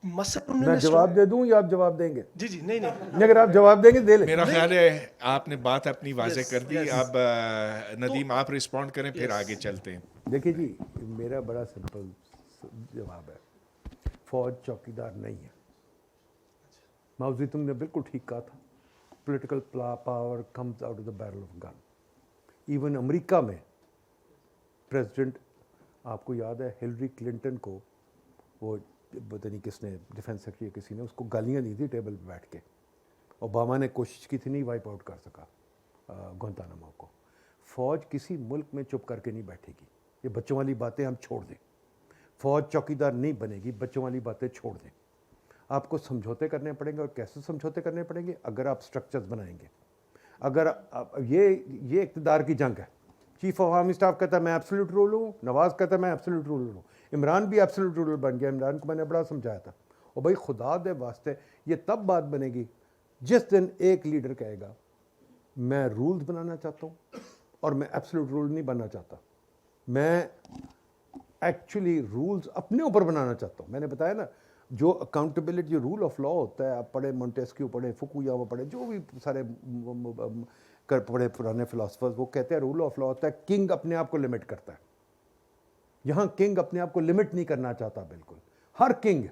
مثلا میں جواب دے دوں یا آپ جواب دیں گے؟ جی نہیں اگر آپ جواب دیں گے دے لیں. میرا خیال ہے آپ نے بات اپنی واضح کر دی. اب ندیم آپ رسپونڈ کریں, پھر آگے چلتے ہیں. دیکھیے جی, میرا بڑا سمپل جواب ہے, فوج چوکیدار نہیں ہے. ماؤ زیدونگ تم نے بالکل ٹھیک کہا تھا, political power comes out of the barrel of gun. Even امریکہ میں پریزیڈنٹ, آپ کو یاد ہے ہلری کلنٹن کو وہ پتہ نہیں کس نے, ڈیفینس سیکرٹری کسی نے اس کو گالیاں دی تھی ٹیبل پہ بیٹھ کے. اوباما نے کوشش کی تھی, نہیں وائپ آؤٹ کر سکا گوانتانامو کو. فوج کسی ملک میں چپ کر کے نہیں بیٹھے گی. یہ بچوں والی باتیں ہم چھوڑ دیں. فوج چوکیدار نہیں بنے گی, بچوں والی باتیں چھوڑ دیں. آپ کو سمجھوتے کرنے پڑیں گے, اور کیسے سمجھوتے کرنے پڑیں گے؟ اگر آپ سٹرکچرز بنائیں گے. اگر یہ اقتدار کی جنگ ہے. چیف آف آرمی اسٹاف کہتا ہے میں ایبسولوٹ رول ہوں, نواز کہتا ہے میں ایبسولوٹ رول ہوں, عمران بھی ایبسولوٹ رول بن گیا. عمران کو میں نے بڑا سمجھایا تھا, اور بھائی خدا دے واسطے یہ تب بات بنے گی جس دن ایک لیڈر کہے گا میں رولز بنانا چاہتا ہوں اور میں ایبسولوٹ رول نہیں بننا چاہتا, میں ایکچولی رولز اپنے اوپر بنانا چاہتا ہوں. میں نے بتایا نا, جو اکاؤنٹیبلٹی, جو رول آف لا ہوتا ہے, آپ پڑھیں مونٹیسکیو, پڑھیں فوکویاما, پڑھیں جو بھی سارے پڑھے پرانے فلاسفرز, وہ کہتے ہیں رول آف لا ہوتا ہے کنگ اپنے آپ کو لمٹ کرتا ہے. یہاں کنگ اپنے آپ کو لمٹ نہیں کرنا چاہتا بالکل. ہر کنگ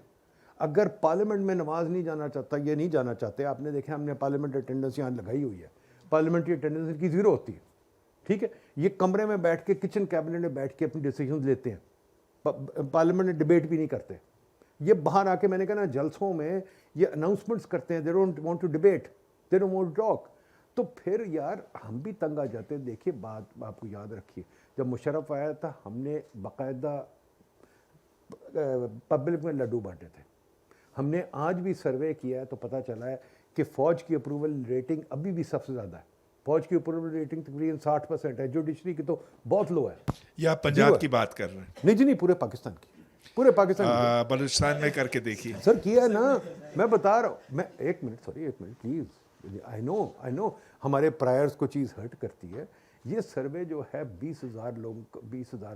اگر پارلیمنٹ میں نماز نہیں جانا چاہتا، یہ نہیں جانا چاہتے، آپ نے دیکھا ہم نے پارلیمنٹ اٹینڈنس یہاں لگائی ہوئی ہے، پارلیمنٹری اٹینڈنس کی زیرو ہوتی ہے، ٹھیک ہے، یہ کمرے میں بیٹھ کے کچن کیبنٹ میں بیٹھ کے اپنی ڈیسیجنز لیتے ہیں، پارلیمنٹ میں ڈبیٹ بھی نہیں کرتے، یہ باہر آ کے میں نے کہا نا جلسوں میں یہ اناؤنسمنٹس کرتے ہیں، they don't want to debate, they don't want to talk. تو پھر یار ہم بھی تنگ آ جاتے ہیں. دیکھیے بات آپ کو یاد رکھیے، جب مشرف آیا تھا ہم نے باقاعدہ پبلک میں لڈو بانٹے تھے. ہم نے آج بھی سروے کیا ہے تو پتہ چلا ہے کہ فوج کی اپروول ریٹنگ ابھی بھی سب سے زیادہ ہے. فوج کی اپروول ریٹنگ تقریباً 60% ہے، جوڈیشری کی تو بہت لو ہے. یا پنجاب کی بات کر رہے ہیں؟ نہیں جی نہیں، پورے پاکستان کی، پورے پاکستان کی. بلوچستان میں کر کے دیکھیے سر کیا ہے نا، میں بتا رہا ہوں. میں ایک منٹ پلیز، آئی نو ہمارے پرائرز کو چیز ہرٹ کرتی ہے. یہ سروے جو ہے 20,000 لوگوں کا 22,000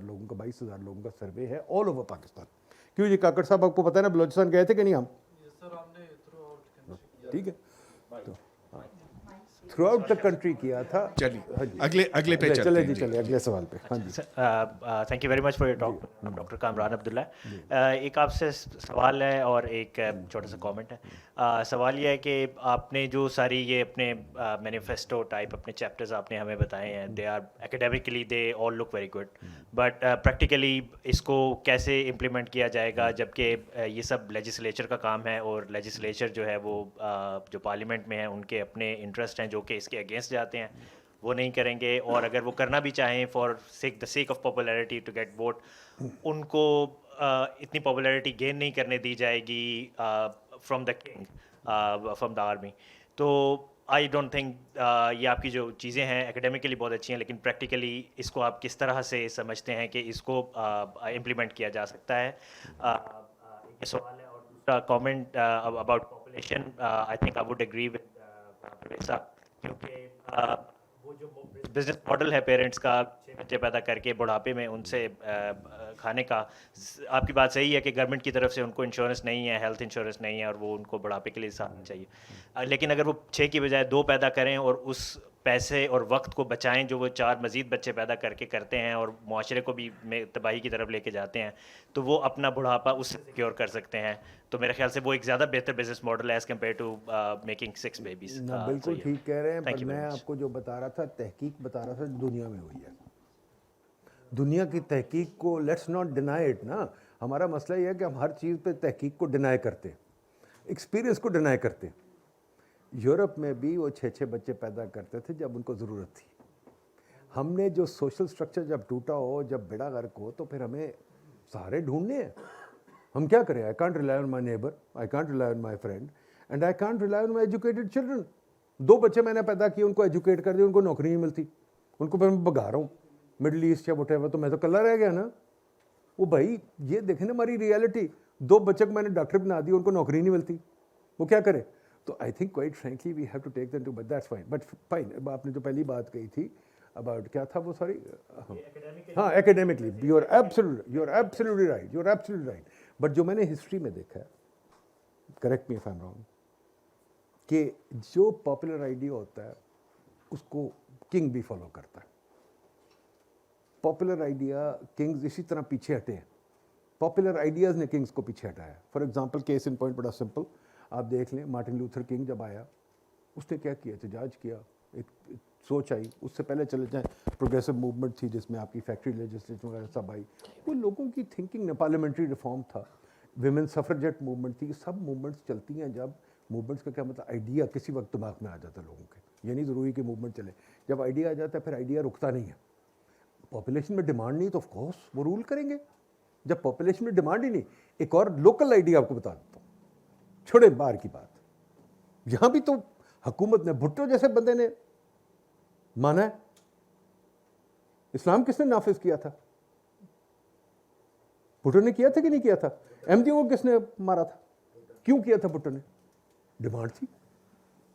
لوگوں کا سروے ہے آل اوور پاکستان. کیوں جی کاکڑ صاحب آپ کو پتہ ہے نا بلوچستان گئے تھے کہ نہیں ہم؟ ٹھیک ہے، تھرو آؤٹ دا کنٹری کیا تھا. چلیے اگلے پہ چلے جی، چلے اگلے سوال پہ. ہاں جی، thank you very much for your talk doctor Kamran Abdullah. ایک آپ سے سوال ہے اور ایک چھوٹا سا کامنٹ ہے. سوال یہ ہے کہ آپ نے جو ساری یہ اپنے مینیفیسٹو ٹائپ اپنے چیپٹرز آپ نے ہمیں بتائے ہیں، they are academically they all look very good, but practically اس کو کیسے امپلیمنٹ کیا جائے گا، جبکہ یہ سب لیجسلیچر کا کام ہے اور لیجسلیچر جو ہے وہ جو پارلیمنٹ میں ہیں ان کے اپنے انٹرسٹ ہیں جو کہ اس کے اگینسٹ جاتے ہیں، وہ نہیں کریں گے. اور اگر وہ کرنا بھی چاہیں for the sake of popularity to get vote, ان کو اتنی پاپولیرٹی گین نہیں کرنے دی جائے گی from the king, from the army. تو آئی ڈونٹ تھنک یہ آپ کی جو چیزیں ہیں اکیڈیمکلی بہت اچھی ہیں، لیکن پریکٹیکلی اس کو آپ کس طرح سے سمجھتے ہیں کہ اس کو امپلیمنٹ کیا جا سکتا ہے. یہ سوال ہے. اور دوسرا comment about population, I think I would agree with کیونکہ وہ جو بزنس ماڈل ہے پیرنٹس کا 6 بچے پیدا کر کے بڑھاپے میں ان سے کھانے کا، آپ کی بات صحیح ہے کہ گورنمنٹ کی طرف سے ان کو انشورنس نہیں ہے، ہیلتھ انشورنس نہیں ہے، اور وہ ان کو بڑھاپے کے لیے ساتھ چاہیے. لیکن اگر وہ 6 کی بجائے 2 پیدا کریں اور اس پیسے اور وقت کو بچائیں جو وہ 4 مزید بچے پیدا کر کے کرتے ہیں اور معاشرے کو بھی تباہی کی طرف لے کے جاتے ہیں، تو وہ اپنا بڑھاپا اس سے سیکیور کر سکتے ہیں. تو میرے خیال سے وہ ایک زیادہ بہتر بزنس ماڈل ہے as compare to making 6 babies. بالکل ٹھیک کہہ رہے ہیں، پر میں آپ کو جو بتا رہا تھا تحقیق بتا رہا تھا دنیا میں ہوئی ہے. دنیا کی تحقیق کو لیٹس ناٹ ڈینائی اٹ نا. ہمارا مسئلہ یہ ہے کہ ہم ہر چیز پہ تحقیق کو ڈینائی کرتے ہیں، ایکسپیرئنس کو ڈینائی کرتے ہیں. یورپ میں بھی وہ 6 بچے پیدا کرتے تھے جب ان کو ضرورت تھی. ہم نے جو سوشل سٹرکچر جب ٹوٹا ہو، جب بیڑا غرق ہو، تو پھر ہمیں سہارے ڈھونڈنے ہیں. ہم کیا کریں؟ I can't rely on my neighbour, I can't rely on my friend, and I can't rely on my educated children. 2 بچے میں نے پیدا کیے، ان کو ایجوکیٹ کر دیا، ان کو نوکری نہیں ملتی، ان کو پھر میں بگا رہا ہوں مڈل ایسٹ یا وٹ ایور، تو میں تو کلّا رہ گیا نا. وہ بھائی یہ دیکھیں نا ہماری ریئلٹی، 2 بچے کو میں نے ڈاکٹر بنا دیا، ان کو نوکری نہیں ملتی، وہ کیا کرے؟ تو I think quite frankly we have to take them too, but that's fine. But fine, آپ نے جو پہلی بات کہی تھی اباؤٹ کیا تھا وہ، سوری، ہاں academically you are absolutely right. But جو میں نے ہسٹری میں دیکھا ہے، correct me if I am wrong, کہ جو پاپولر آئیڈیا ہوتا ہے اس کو کنگ بھی فالو کرتا ہے. پاپولر آئیڈیا کنگز اسی طرح پیچھے ہٹے ہیں، پاپولر آئیڈیاز نے کنگز کو پیچھے ہٹایا. For example case in point بڑا سمپل آپ دیکھ لیں، مارٹن لوتھر کنگ جب آیا اس نے کیا کیا؟ احتجاج کیا، ایک سوچ آئی. اس سے پہلے چلے جائیں پروگریسو موومنٹ تھی جس میں آپ کی فیکٹری لیجسلیشن وغیرہ سب آئی. وہ لوگوں کی تھنکنگ نے، پارلیمنٹری ریفارم تھا، ویمن سفرجیٹ موومنٹ تھی. سب موومنٹس چلتی ہیں جب موومنٹس کا کیا مطلب آئیڈیا کسی وقت دماغ میں آ جاتا ہے لوگوں کے. یہ نہیں ضروری کہ موومنٹ چلے، جب آئیڈیا آ جاتا ہے پھر آئیڈیا رکتا نہیں ہے. پاپولیشن میں ڈیمانڈ نہیں تو آف کورس وہ رول کریں گے. جب پاپولیشن میں ڈیمانڈ ہی نہیں، ایک اور لوکل آئیڈیا آپ کو بتا دیتا ہوں، چھوڑے باہر کی بات. یہاں بھی تو حکومت نے، بھٹو جیسے بندے نے مانا ہے. اسلام کس نے نافذ کیا تھا؟ بھٹو نے کیا تھا کہ نہیں کیا تھا؟ احمدیوں کو کس نے مارا تھا؟ کیوں کیا تھا بھٹو نے؟ ڈیمانڈ تھی.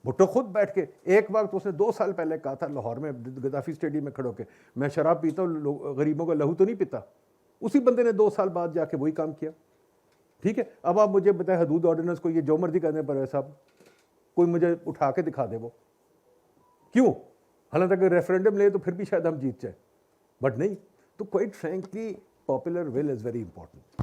بھٹو خود بیٹھ کے ایک وقت اس نے 2 سال پہلے کہا تھا لاہور میں گدافی اسٹیڈیم میں کھڑو کے، میں شراب پیتا ہوں، غریبوں کا لہو تو نہیں پیتا. اسی بندے نے 2 سال بعد جا کے وہی کام کیا. ٹھیک ہے، اب آپ مجھے بتائیں حدود آرڈیننس کو یہ جو مرضی کرنے پر ہے صاحب، کوئی مجھے اٹھا کے دکھا دے وہ کیوں؟ حالانکہ اگر ریفرینڈم لے تو پھر بھی شاید ہم جیت جائیں، بٹ نہیں. تو quite frankly popular will is very important.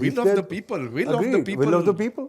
will of the people, will of the Agreed, people, will of the people.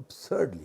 absurdly।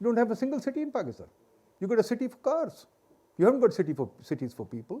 You don't have a single city in Pakistan. You got a city for cars. You haven't got cities for people.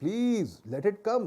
please let it come.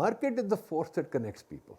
Market is the force that connects people.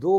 2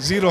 0.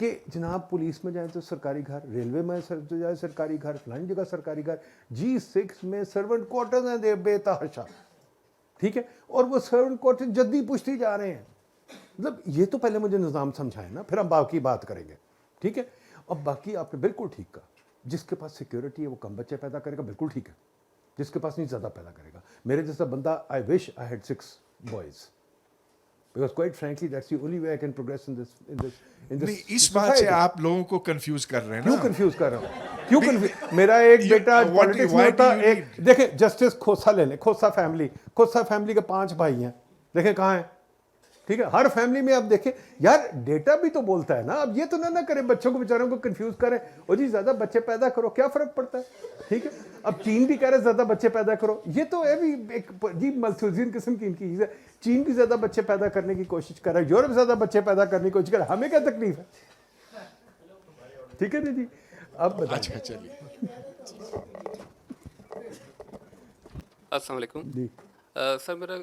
کہ جناب police میں جائیں تو سرکاری گھر, railway میں جائے سرکاری گھر, فلانی جگہ سرکاری گھر, G6 میں سرونٹ کوارٹرز ہیں دے بے تحاشا, ٹھیک ہے, اور وہ سرونٹ کوارٹر جدی پوچھتی جا رہے ہیں. مطلب یہ تو پہلے مجھے نظام سمجھائیں نا, پھر ہم باقی بات کریں گے, ٹھیک ہے. اور باقی آپ نے بالکل ٹھیک کہا, جس کے پاس سیکیورٹی ہے وہ کم بچے پیدا کرے گا, بالکل ٹھیک ہے. جس کے پاس نہیں زیادہ پیدا کرے گا. میرے جیسا بندہ, I wish I had 6 boys. Because quite frankly, that's the only way I can progress in this اس بات سے آپ لوگوں کو کنفیوز کر رہے ہیں نا. کیوں کنفیوز کر رہا ہوں, کیوں کنفیوز؟ میرا ایک بیٹا پالیٹکس میں ہوتا, ایک دیکھیں جسٹس کھوسا لے لیں, کھوسا فیملی کے 5 بھائی ہیں, دیکھیں کہاں ہیں, ٹھیک ہے. ہر فیملی میں آپ دیکھیں یار ڈیٹا بھی تو بولتا ہے نا. اب یہ تو نہ کریں بچوں کو بیچاروں کو کنفیوز کریں, اور جی زیادہ بچے پیدا کرو, کیا فرق پڑتا ہے, ٹھیک ہے. اب چین بھی کہہ رہے زیادہ بچے پیدا کرو, یہ تو ہے بھی ایک جی ملتوزین قسم کی ان کی چیز ہے. چین بھی زیادہ بچے پیدا کرنے کی کوشش کر رہا ہے, یورپ زیادہ بچے پیدا کرنے کی کوشش کر رہا ہے, ہمیں کیا تکلیف ہے, ٹھیک ہے نا جی. اب اچھا چلیے. السلام علیکم جی سر, میرا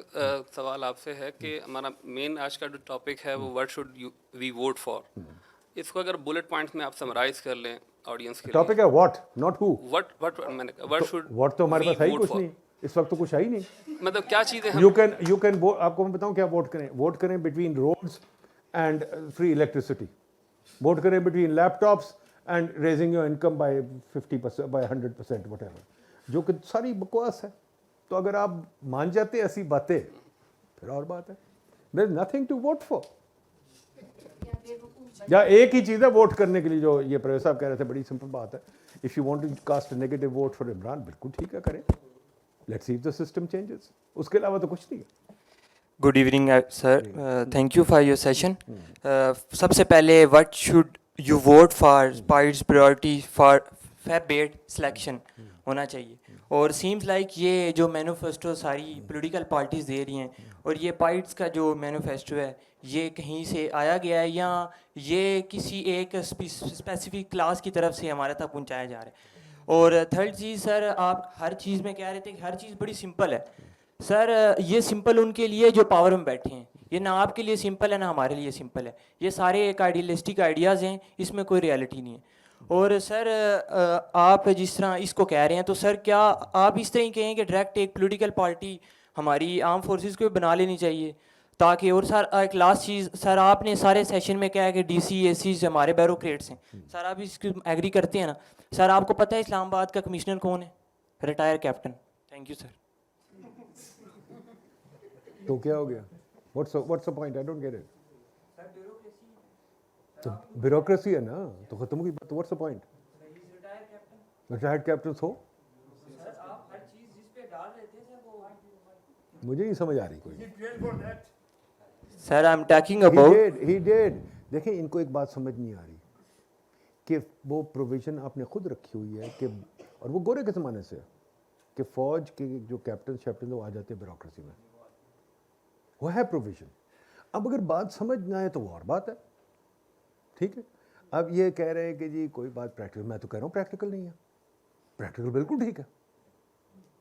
سوال آپ سے ہے کہ ہمارا مین آج کا جو ٹاپک ہے وہ what should we vote for. اس کو اگر بلٹ پوائنٹس میں آپ سمرائز کر لیں آڈینس کے لیے. ٹاپک ہے what, not who. What should what تو ہمارے پاس ہے ہی کچھ نہیں اس وقت, تو کچھ ہے ہی نہیں. مطلب کیا چیزیں یو کین آپ کو میں بتاؤں کیا ووٹ کریں between roads and free electricity, vote کریں between laptops and raising your income by 50%, by 100%, whatever, جو کہ ساری بکواس ہے. تو اگر آپ مان جاتے ایسی باتیں پھر اور بات ہے. There is nothing to vote for. یا ایک ہی چیز ہے ووٹ کرنے کے لیے, جو یہ پروفیسر صاحب کہہ رہے تھے, بڑی سمپل بات ہے. If you want to cast a negative vote for Imran, بالکل ٹھیک ہے, کریں, let's see if the system changes. اس کے علاوہ تو کچھ نہیں ہے. Good evening sir, thank you for your session. سب سے پہلے what should you vote for parties priority for فیبیٹ سلیکشن ہونا چاہیے. اور سیمز لائک یہ جو مینوفیسٹو ساری پولیٹیکل پارٹیز دے رہی ہیں, اور یہ پارٹیز کا جو مینوفیسٹو ہے یہ کہیں سے آیا گیا ہے یا یہ کسی ایک اسپیسیفک کلاس کی طرف سے ہمارے تک پہنچایا جا رہا ہے. اور تھرڈ چیز سر, آپ ہر چیز میں کہہ رہے تھے کہ ہر چیز بڑی سمپل ہے. سر یہ سمپل ان کے لیے جو پاور میں بیٹھے ہیں, یہ نہ آپ کے لیے سمپل ہے نہ ہمارے لیے سمپل ہے. یہ سارے ایک آئیڈیلسٹک آئیڈیاز ہیں, اس میں کوئی ریالٹی نہیں ہے. اور سر آپ جس طرح اس کو کہہ رہے ہیں, تو سر کیا آپ اس طرح ہی کہیں کہ ڈائریکٹ ایک پولیٹیکل پارٹی ہماری آرم فورسز کو بنا لینی چاہیے تاکہ, اور سر ایک لاسٹ چیز, سر آپ نے سارے سیشن میں کہا ہے کہ ڈی سی اے سیز ہمارے بیوروکریٹس ہیں, سر آپ اس کو ایگری کرتے ہیں نا؟ سر آپ کو پتہ ہے اسلام آباد کا کمشنر کون ہے؟ Retire captain. Thank you sir. تو کیا ہو گیا, what's the point? I don't get it. تو بیوروکریسی ہے نا, تو ختم ہوگی بات. what's the point? Retired captains ہو, مجھے نہیں سمجھ آ رہی کوئی. Sir I am talking about he did. دیکھیں ان کو ایک بات سمجھ نہیں آ رہی کہ وہ پروویژن آپ نے خود رکھی ہوئی ہے کہ, اور وہ گورے کے زمانے سے, کہ فوج کے جو کیپٹن شیپٹن وہ آ جاتے ہیں بیوروکریسی میں, وہ ہے پروویژن. اب اگر بات سمجھ نہ آئے تو وہ اور بات ہے, ٹھیک ہے. اب یہ کہہ رہے ہیں کہ جی کوئی بات پریکٹیکل, میں تو کہہ رہا ہوں پریکٹیکل نہیں ہے. پریکٹیکل بالکل ٹھیک ہے,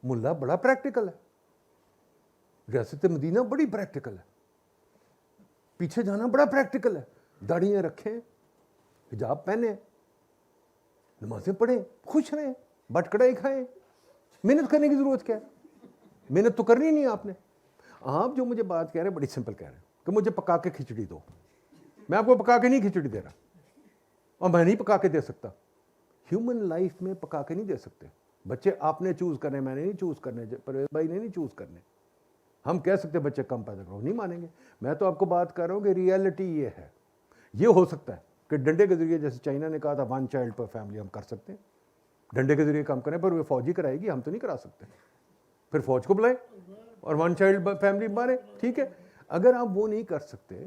ملا بڑا پریکٹیکل ہے, ریاست مدینہ بڑی پریکٹیکل ہے, پیچھے جانا بڑا پریکٹیکل ہے, داڑیاں رکھیں, حجاب پہنیں, نمازیں پڑھیں, خوش رہیں, بٹ کڑائی کھائیں. محنت کرنے کی ضرورت کیا ہے؟ محنت تو کرنی نہیں آپ نے. آپ جو مجھے بات کہہ رہے ہیں بڑی سمپل کہہ رہے ہیں کہ مجھے پکا کے کھچڑی دو. میں آپ کو پکا کے نہیں کھچڑی دے رہا, اور میں نہیں پکا کے دے سکتا. ہیومن لائف میں پکا کے نہیں دے سکتے. بچے آپ نے چوز کرنے, میں نے نہیں چوز کرنے, پرویز بھائی نے نہیں چوز کرنے. ہم کہہ سکتے بچے کم پیدا کرو, نہیں مانیں گے. میں تو آپ کو بات کر رہا ہوں کہ ریئلٹی یہ ہے. یہ ہو سکتا ہے کہ ڈنڈے کے ذریعے, جیسے چائنا نے کہا تھا 1 چائلڈ پر فیملی, ہم کر سکتے ہیں ڈنڈے کے ذریعے کام کریں, پر وہ فوج ہی کرائے گی, ہم تو نہیں کرا سکتے. پھر فوج کو بلائیں اور 1 چائلڈ فیملی مارے, ٹھیک ہے. اگر آپ وہ نہیں کر سکتے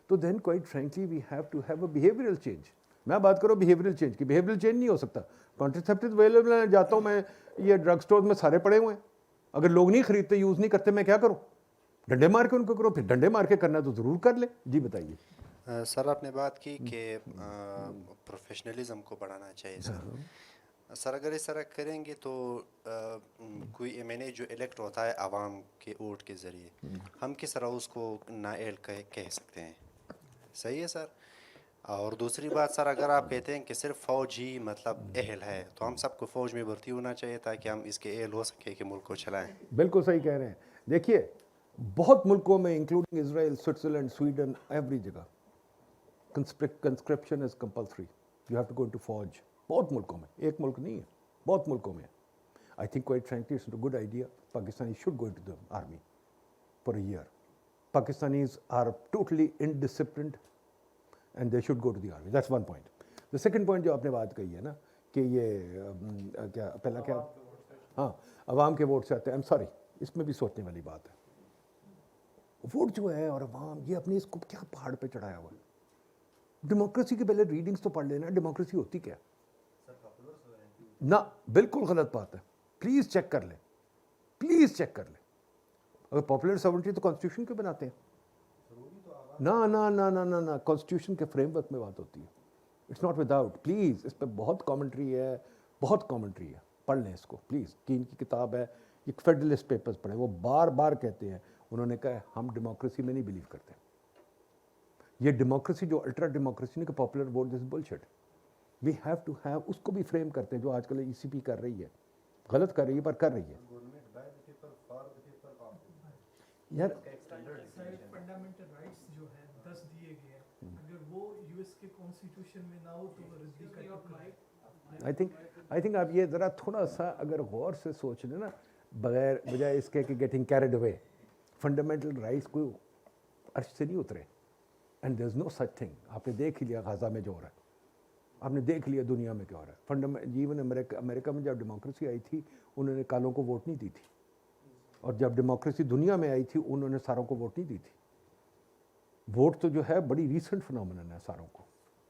تو then quite frankly we have to have a behavioural change. میں بات کروں بیہیویئرل چینج کی, بیہیویئرل چینج نہیں ہو سکتا. کانٹرسیپٹیو اویلیبل ہیں, جاتا ہوں میں, یہ ڈرگ سٹور میں سارے پڑے ہوئے ہیں, اگر لوگ نہیں خریدتے, یوز نہیں کرتے, میں کیا کروں؟ ڈنڈے مار کے ان کو کرو. پھر ڈنڈے مار کے کرنا تو ضرور کر لیں. جی بتائیے. سر آپ نے بات کی کہ پروفیشنلزم کو بڑھانا چاہیے. سر اگر اس طرح کریں گے تو کوئی ایم این اے جو الیکٹ ہوتا ہے عوام کے ووٹ کے ذریعے, ہم کس طرح اس کو نااہل کہہ سکتے ہیں؟ صحیح ہے سر. اور دوسری بات سر، اگر آپ کہتے ہیں کہ صرف فوج ہی مطلب اہل ہے، تو ہم سب کو فوج میں بھرتی ہونا چاہیے تاکہ ہم اس کے اہل ہو سکے کہ ملک کو چلائیں. بالکل صحیح کہہ رہے ہیں. دیکھیے بہت ملکوں میں including Israel, Switzerland, Sweden, every جگہ conscription is compulsory. You have to go into fauj. بہت ملکوں میں، ایک ملک نہیں ہے، بہت ملکوں میں. I think quite frankly it's a good idea. Pakistani should go into the army for a year. Pakistanis are totally indisciplined and they should go to the army. That's one point. The second point جو آپ نے بات کہی ہے نا کہ یہ کیا پہلا کیا، ہاں عوام کے ووٹ سے آتے ہیں. I'm sorry, اس میں بھی سوچنے والی بات ہے. ووٹ جو ہے اور عوام، یہ اپنے اس کو کیا پہاڑ پہ چڑھایا ہوا ہے. ڈیموکریسی کے پہلے ریڈنگس تو پڑھ لینا. ڈیموکریسی ہوتی کیا نہ، بالکل غلط بات ہے. پلیز چیک کر لیں، پلیز چیک کر لیں. اگر پاپولر ساورنٹی تو کانسٹیٹیوشن کیوں بناتے ہیں؟ نہ نہ نہ نہ نہ نہ، کانسٹیٹیوشن کے فریم ورک میں بات ہوتی ہے. It's not without. پلیز اس پہ بہت کامنٹری ہے، بہت کامنٹری ہے. پڑھ لیں اس کو پلیز. کین کی کتاب ہے، یہ فیڈرلسٹ پیپرز پڑھیں. وہ بار بار کہتے ہیں، انہوں نے کہا ہم ڈیموکریسی میں نہیں بلیو کرتے. یہ ڈیموکریسی جو الٹرا ڈیموکریسی نہیں کہ popular vote, this bullshit. We have to have, اس کو بھی فریم کرتے ہیں جو آج کل ای سی پی کر رہی ہے. غلط کر رہی ہے پر کر رہی ہے. یار فنڈامنٹل رائٹس جو ہیں 10 دیے گئے ہیں، اگر وہ یو ایس کے کانسٹیٹیوشن میں نہ ہو تو وہ رزدی کا آئی تھنک آپ یہ ذرا تھوڑا سا اگر غور سے سوچ لیں نا، بغیر بجائے اس کے کہ getting carried away. Fundamental rights کوئی عرش سے نہیں اترے. And there is no such thing. آپ نے دیکھ ہی لیا غزہ میں جو ہو رہا ہے، آپ نے دیکھ لیا دنیا میں کیا ہو رہا ہے. ایون امریکہ میں جب ڈیموکریسی آئی تھی انہوں نے کالوں کو ووٹ نہیں دی تھی، اور جب ڈیموکریسی دنیا میں آئی تھی انہوں نے ساروں کو ووٹ نہیں دی تھی. ووٹ تو جو ہے بڑی ریسنٹ فنومینن ہے ساروں کو.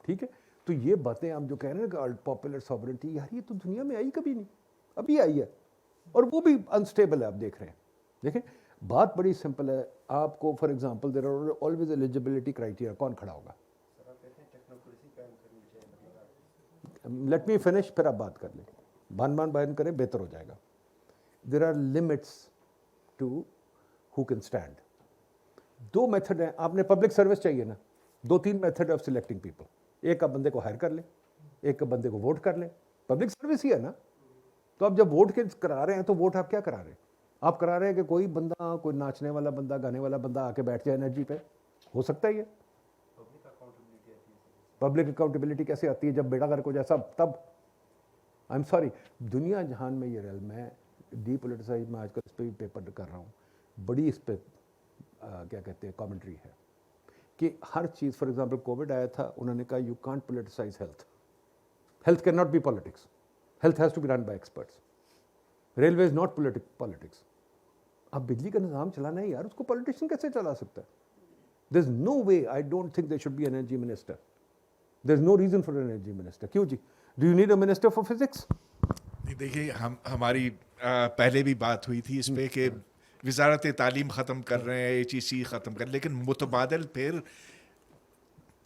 ٹھیک ہے، تو یہ باتیں آپ جو کہہ رہے ہیں کہ پاپولر ساورنٹی، یار یہ تو دنیا میں آئی کبھی نہیں، ابھی آئی ہے اور وہ بھی انسٹیبل ہے. آپ دیکھ رہے ہیں. دیکھیں بات بڑی سمپل ہے. آپ کو for example there are always eligibility criteria. کون کھڑا ہوگا؟ لیٹ می فنش، پھر آپ بات کر لیں. بیان کریں بہتر ہو جائے گا. There are limits to who can stand. 2 method ہیں. آپ نے پبلک سروس چاہیے نا، 2-3 میتھڈ آف سلیکٹنگ پیپل. ایک آپ بندے کو ہائر کر لیں، ایک بندے کو ووٹ کر لیں. پبلک سروس ہی ہے نا. تو آپ جب ووٹ کے کرا رہے ہیں تو ووٹ آپ کیا کرا رہے ہیں؟ آپ کرا رہے ہیں کہ کوئی بندہ، کوئی ناچنے والا بندہ، گانے والا بندہ آ کے بیٹھ جائے انرجی پہ. ہو سکتا ہے یہ پبلک اکاؤنٹیبلٹی کیسے آتی ہے جب بیڑا غرق ہو جائے سب؟ تب آئی ایم سوری. دنیا جہان میں یہ ریل میں ڈی پولیٹیسائز میں آج کل اس پہ بھی پیپر کر رہا ہوں. بڑی اس پہ کیا کہتے ہیں کامنٹری ہے کہ ہر چیز. فار ایگزامپل کووڈ آیا تھا، انہوں نے کہا you can't politicise health. Health can not be politics. Health has to be run by experts. Railway is not politics. اب بجلی کا نظام چلانا ہے یار، اس کو پولیٹیشین کیسے چلا سکتا ہے؟ There is no way. I don't think there should be energy minister. There is no reason for energy minister. کیوں جی؟ Do you need a minister for physics? دیکھیے ہماری پہلے بھی بات ہوئی تھی اس پہ کہ وزارت تعلیم ختم کر رہے ہیں، HEC ختم کر، لیکن متبادل پھر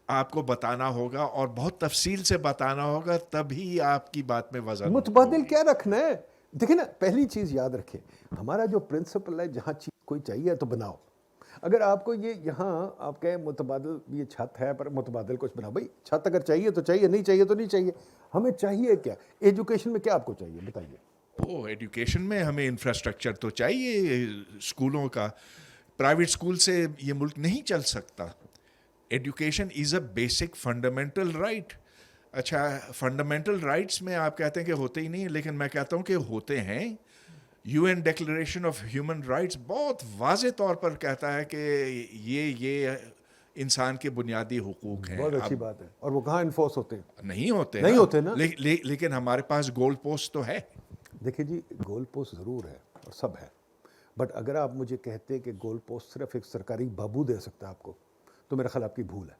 آپ کو بتانا ہوگا اور بہت تفصیل سے بتانا ہوگا، تبھی آپ کی بات میں وضاحت. متبادل کیا رکھنا ہے؟ دیکھیں نا، پہلی چیز یاد رکھیں، ہمارا جو پرنسپل ہے جہاں چیز کوئی چاہیے تو بناؤ. اگر آپ کو یہ یہاں آپ کہیں متبادل، یہ چھت ہے پر متبادل کچھ بناؤ. بھائی چھت اگر چاہیے تو چاہیے، نہیں چاہیے تو نہیں چاہیے. ہمیں چاہیے کیا؟ ایجوکیشن میں کیا آپ کو چاہیے بتائیے؟ ایجوکیشن میں ہمیں انفراسٹرکچر تو چاہیے اسکولوں کا. پرائیویٹ اسکول سے یہ ملک نہیں چل سکتا. Education is a basic fundamental right. اچھا، فنڈامنٹل رائٹس میں آپ کہتے ہیں کہ ہوتے ہی نہیں، لیکن میں کہتا ہوں کہ ہوتے ہیں. UN declaration of human rights بہت واضح طور پر کہتا ہے کہ یہ انسان کے بنیادی حقوق ہیں. بہت اچھی بات ہے. اور وہ کہاں انفورس ہوتے ہیں؟ نہیں ہوتے نا. لیکن ہمارے پاس گول پوسٹ تو ہے. دیکھیں جی، گول پوسٹ ضرور ہے اور سب ہے، بٹ اگر آپ مجھے کہتے کہ گول پوسٹ صرف ایک سرکاری بابو دے سکتا ہے آپ کو، تو میرا خیال آپ کی بھول ہے.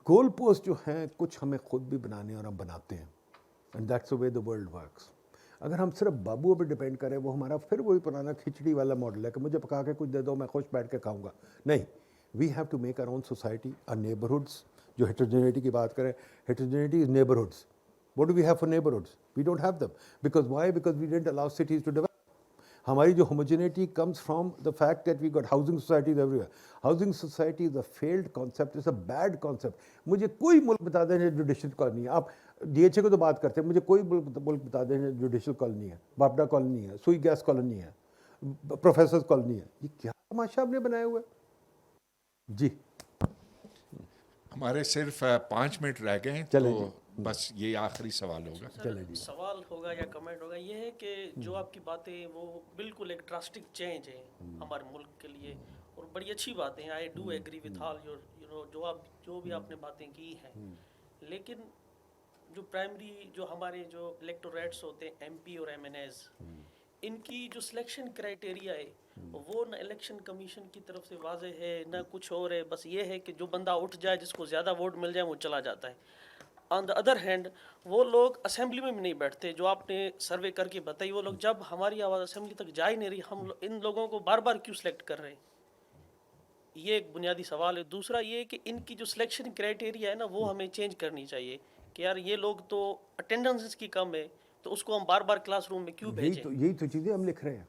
گول پوسٹ جو ہیں کچھ ہمیں خود بھی بنانے اور ہم بناتے ہیں. And that's the way the world works. اگر ہم صرف بابو پہ ڈپینڈ کریں، وہ ہمارا پھر وہی پرانا کھچڑی والا ماڈل ہے کہ مجھے پکا کے کچھ دے دو، میں خوش بیٹھ کے کھاؤں گا. نہیں، we have to make our own society, our neighbourhoods. جو ہیٹروجینیٹی کی بات کریں، heterogeneity is neighbourhoods. What do we have for neighborhoods? We don't have them. Because why? Because we didn't allow cities to develop. ہماری جو homogeneity comes from the fact that we got housing societies everywhere. Housing society is a failed concept, is a bad concept. مجھے کوئی ملک بتا دیں judicial colony ہے, آپ D H اے کو تو بات کرتے ہیں, مجھے کوئی ملک بتا دیں جوڈیشل کالونی ہے, باپڈا کالونی ہے, سوئی گیس کالونی ہے, پروفیسرز کالونی ہے. یہ کیا تماشا آپ نے بنایا ہوا ہے؟ جی ہمارے صرف 5 منٹ رہ گئے ہیں, چلیں تو بس یہ آخری سوال ہوگا. چلیں جی. سوال ہوگا یا کمنٹ ہوگا, یہ ہے کہ جو آپ کی باتیں وہ بالکل ایک ڈراسٹک چینج ہے ہمارے ملک کے لیے, اور بڑی اچھی باتیں ہیں. I do agree with all your جو بھی آپ نے باتیں کی ہیں, لیکن جو پرائمری جو ہمارے جو الیکٹوریٹس ہوتے ہیں ایم پی اور ایم این ایز, ان کی جو سلیکشن کرائٹیریا ہے وہ نہ الیکشن کمیشن کی طرف سے واضح ہے نہ کچھ اور ہے. بس یہ ہے کہ جو بندہ اٹھ جائے, جس کو زیادہ ووٹ مل جائے, وہ چلا جاتا ہے. آن دا ادر ہینڈ وہ لوگ اسمبلی میں بھی نہیں بیٹھتے, جو آپ نے سروے کر کے بتائی. وہ لوگ جب ہماری آواز اسمبلی تک جا ہی نہیں رہی, ہم ان لوگوں کو بار بار کیوں سلیکٹ کر رہے ہیں؟ یہ ایک بنیادی سوال ہے. دوسرا یہ کہ ان کی جو سلیکشن کرائٹیریا ہے نا, وہ ہمیں چینج کرنی چاہیے کہ یار یہ لوگ تو اٹینڈنس کی کم ہے, تو اس کو ہم بار بار کلاس روم میں کیوں بھیجیں؟ یہی تو چیزیں ہم لکھ رہے ہیں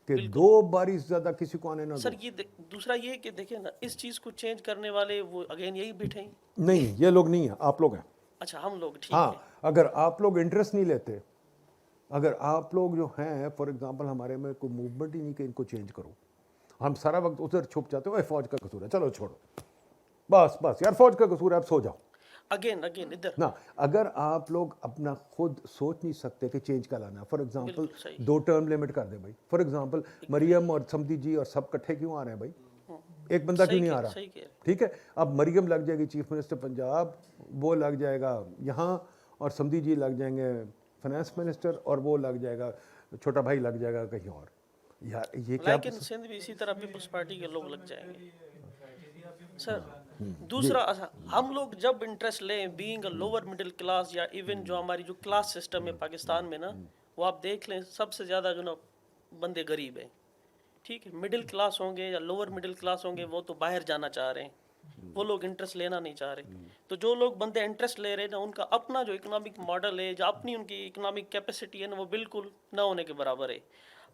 کہ 2 باری سے زیادہ کسی کو آنے نہ دو. سر یہ دوسرا یہ کہ دیکھیں نا, اس چیز کو چینج کرنے والے وہ اگین یہی بیٹھے ہیں. نہیں, یہ لوگ نہیں ہیں, آپ لوگ ہیں. اچھا ہم لوگ ٹھیک ہاں, ہے. اگر آپ لوگ انٹرسٹ نہیں لیتے, اگر آپ لوگ جو ہیں فار ایگزامپل ہمارے میں کوئی موومنٹ ہی نہیں کہ ان کو چینج کرو, ہم سارا وقت ادھر چھپ جاتے ہیں, فوج کا قصور ہے, چلو چھوڑو, بس یار فوج کا قصور ہے, اب سو جاؤ. اگین ادھر نا, اگر آپ لوگ اپنا خود سوچ نہیں سکتے کہ چینج کا لانا ہے, فار ایگزامپل 2 ٹرم لمٹ کر دیں بھائی. فار ایگزامپل مریم اور سمدھی جی اور سب کٹھے کیوں آ رہے ہیں بھائی, ایک بندہ کیوں نہیں آ رہا؟ ٹھیک ہے, اب مریم لگ جائے گی چیف منسٹر پنجاب, وہ لگ جائے گا یہاں, اور سمدھی جی لگ جائیں گے فائنانس منسٹر, اور وہ لگ جائے گا, چھوٹا بھائی لگ جائے گا کہیں اور. یار یہ کیا, لیکن سندھ بھی اسی طرح پیپلز پارٹی کے لوگ لگ جائیں گے. سر دوسرا, ہم لوگ جب انٹرسٹ لیں being a lower middle class, یا ایون جو ہماری جو کلاس سسٹم ہے پاکستان میں نا, وہ آپ دیکھ لیں سب سے زیادہ جو نا بندے غریب ہیں. ٹھیک ہے, مڈل کلاس ہوں گے یا لوور مڈل کلاس ہوں گے, وہ تو باہر جانا چاہ رہے ہیں, وہ لوگ انٹرسٹ لینا نہیں چاہ رہے. تو جو لوگ بندے انٹرسٹ لے رہے ہیں نا, ان کا اپنا جو اکنامک ماڈل ہے, جو اپنی ان کی اکنامک کیپیسٹی ہے نا, وہ بالکل نہ ہونے کے برابر ہے.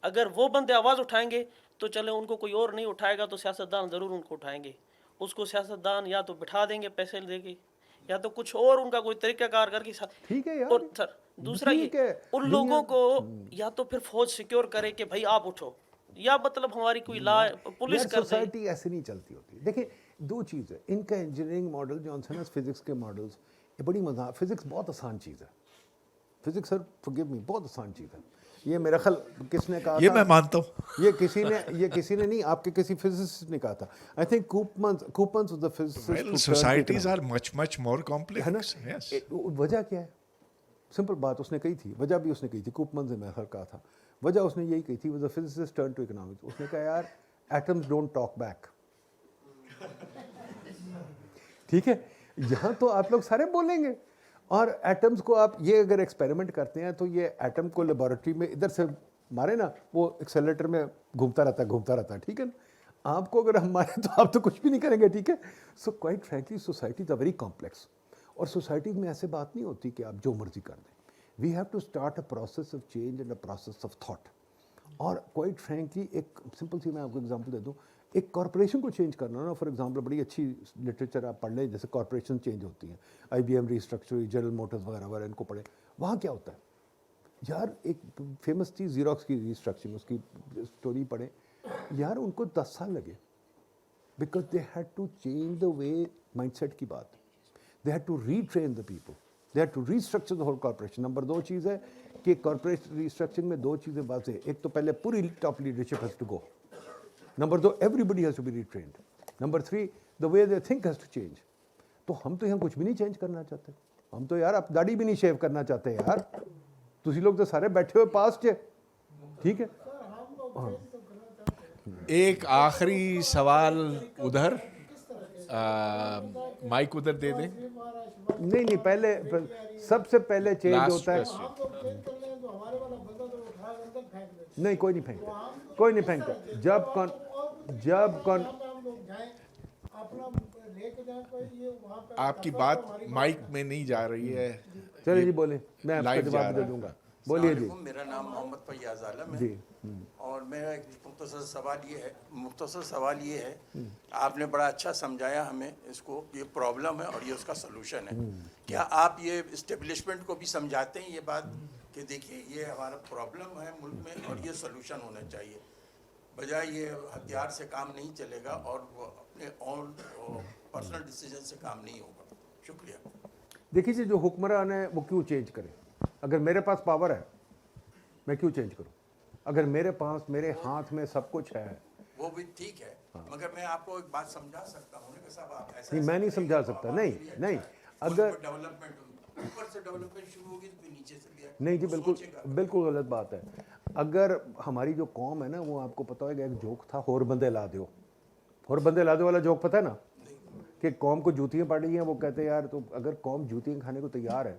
اگر وہ بندے آواز اٹھائیں گے تو چلے, ان کو کوئی اور نہیں اٹھائے گا تو سیاستدان ضرور ان کو اٹھائیں گے. اس کو سیاستدان یا تو بٹھا دیں گے پیسے دے کے, یا تو کچھ اور ان کا کوئی طریقہ کار کر کے. ٹھیک ہے یار. اور سر دوسرا یہ, ان لوگوں کو یا تو پھر فوج سیکیور کرے کہ بھائی آپ اٹھو, یا مطلب ہماری کوئی لا پولیس کر دے. سوسائٹی ایسے نہیں چلتی ہوتی. دیکھیں 2 چیزیں, ان کا انجینئرنگ ماڈل جو ہے نا, فزکس کے ماڈلس, یہ بڑی مزہ. فزکس بہت آسان چیز ہے, فزکس سر فورگیو می بہت آسان چیز ہے. یہ میرا خیال کس نے کہا, یہ میں مانتا ہوں, یہ کسی نے نہیں, آپ کے کسی فزسسٹ نے کہا تھا. I think Koopmans was the physicist. Societies are much more complex. وجہ کیا ہے؟ سمپل بات اس نے کہی تھی, وجہ بھی اس نے کہی تھی, کوپمنز نے میں کہا تھا, وجہ اس نے یہی کہی تھی, was a physicist turn to economics. اس نے کہا یار ایٹمز ڈونٹ ٹاک بیک. ٹھیک ہے, یہاں تو آپ لوگ سارے بولیں گے, اور ایٹمز کو آپ یہ اگر ایکسپیریمنٹ کرتے ہیں تو یہ ایٹم کو لیبارٹری میں ادھر سے مارے نا, وہ ایکسیلیٹر میں گھومتا رہتا ہے. ٹھیک ہے, آپ کو اگر ہم ماریں تو آپ تو کچھ بھی نہیں کریں گے. ٹھیک ہے, so quite frankly societies are very complex, اور سوسائٹیز میں ایسے بات نہیں ہوتی کہ آپ جو مرضی کر دیں. We have to start a process of change and a process of thought. اور کوائٹ فرینکلی ایک سمپل سی میں آپ کو ایگزامپل دے دوں, ایک کارپوریشن کو چینج کرنا نا, فار ایگزامپل بڑی اچھی لٹریچر آپ پڑھ لیں, جیسے کارپوریشن چینج ہوتی ہیں, I B M restructure, General Motors وغیرہ وغیرہ, ان کو پڑھیں. وہاں کیا ہوتا ہے یار, ایک فیمس تھی زیروکس کی ریسٹرکچرنگ, اس کی اسٹوری پڑھیں یار, ان کو 10 سال لگے, because they had to change the way mind set کی بات, they had to retrain the people, they had to restructure the whole corporation. Number 2 چیز ہے کہ کارپوریٹ ریسٹرکچرنگ میں 2 چیزیں واضح ہے. ایک تو پہلے پوری top leadership has to go. Number 2 every has to be retrained. Number 3 the way they think has to change. تو ہم تو یہاں کچھ بھی نہیں چینج کرنا چاہتے, ہم تو یار اب داڑھی بھی نہیں شیو کرنا چاہتے یار. تسی لوگ تو سارے بیٹھے ہوئے پاسٹ ہے. ٹھیک ہے, ایک آخری سوال ادھر, مائک ادھر دے دیں. نہیں پہلے سب سے پہلے چینج ہوتا ہے. نہیں کوئی نہیں پھینکتا. آپ کی بات مائک میں نہیں جا رہی ہے. چلے جی بولیں, میں آپ کا جواب دے دوں گا. بولیے جی. میرا نام محمد فیاض عالم ہے جی. اور میرا ایک مختصر سوال یہ ہے آپ نے بڑا اچھا سمجھایا ہمیں اس کو، یہ پرابلم ہے اور یہ اس کا سلوشن ہے. کیا آپ یہ اسٹیبلشمنٹ کو بھی سمجھاتے ہیں یہ بات کہ دیکھیے یہ ہمارا پرابلم ہے ملک میں اور یہ سلوشن ہونا چاہیے، بجائے یہ ہتھیار سے کام نہیں چلے گا اور وہ اپنے اون پرسنل ڈیسیجن سے کام نہیں ہوگا. شکریہ. دیکھیے جی، جو حکمران ہے وہ کیوں چینج کرے؟ اگر میرے پاس پاور ہے میں کیوں چینج کروں؟ اگر میرے پاس میرے ہاتھ میں سب کچھ ہے. وہ بھی ٹھیک ہے، مگر میں آپ کو ایک بات سمجھا سکتا ہوں کہ صاحب آپ ایسا نہیں، میں نہیں سمجھا سکتا. نہیں اگر ڈیولپمنٹ اوپر سے ڈیولپمنٹ شروع ہوگی تو پھر نیچے سے بھی نہیں جی، بالکل غلط بات ہے. اگر ہماری جو قوم ہے نا، وہ آپ کو پتہ ہوگا ایک جوک تھا، ہور بندے لا دیو. ہور بندے لا دیو والا جوک پتہ ہے نا، کہ قوم کو جوتیاں پڑ رہی ہیں، وہ کہتے ہیں یار تو اگر قوم جوتیاں کھانے کو تیار ہے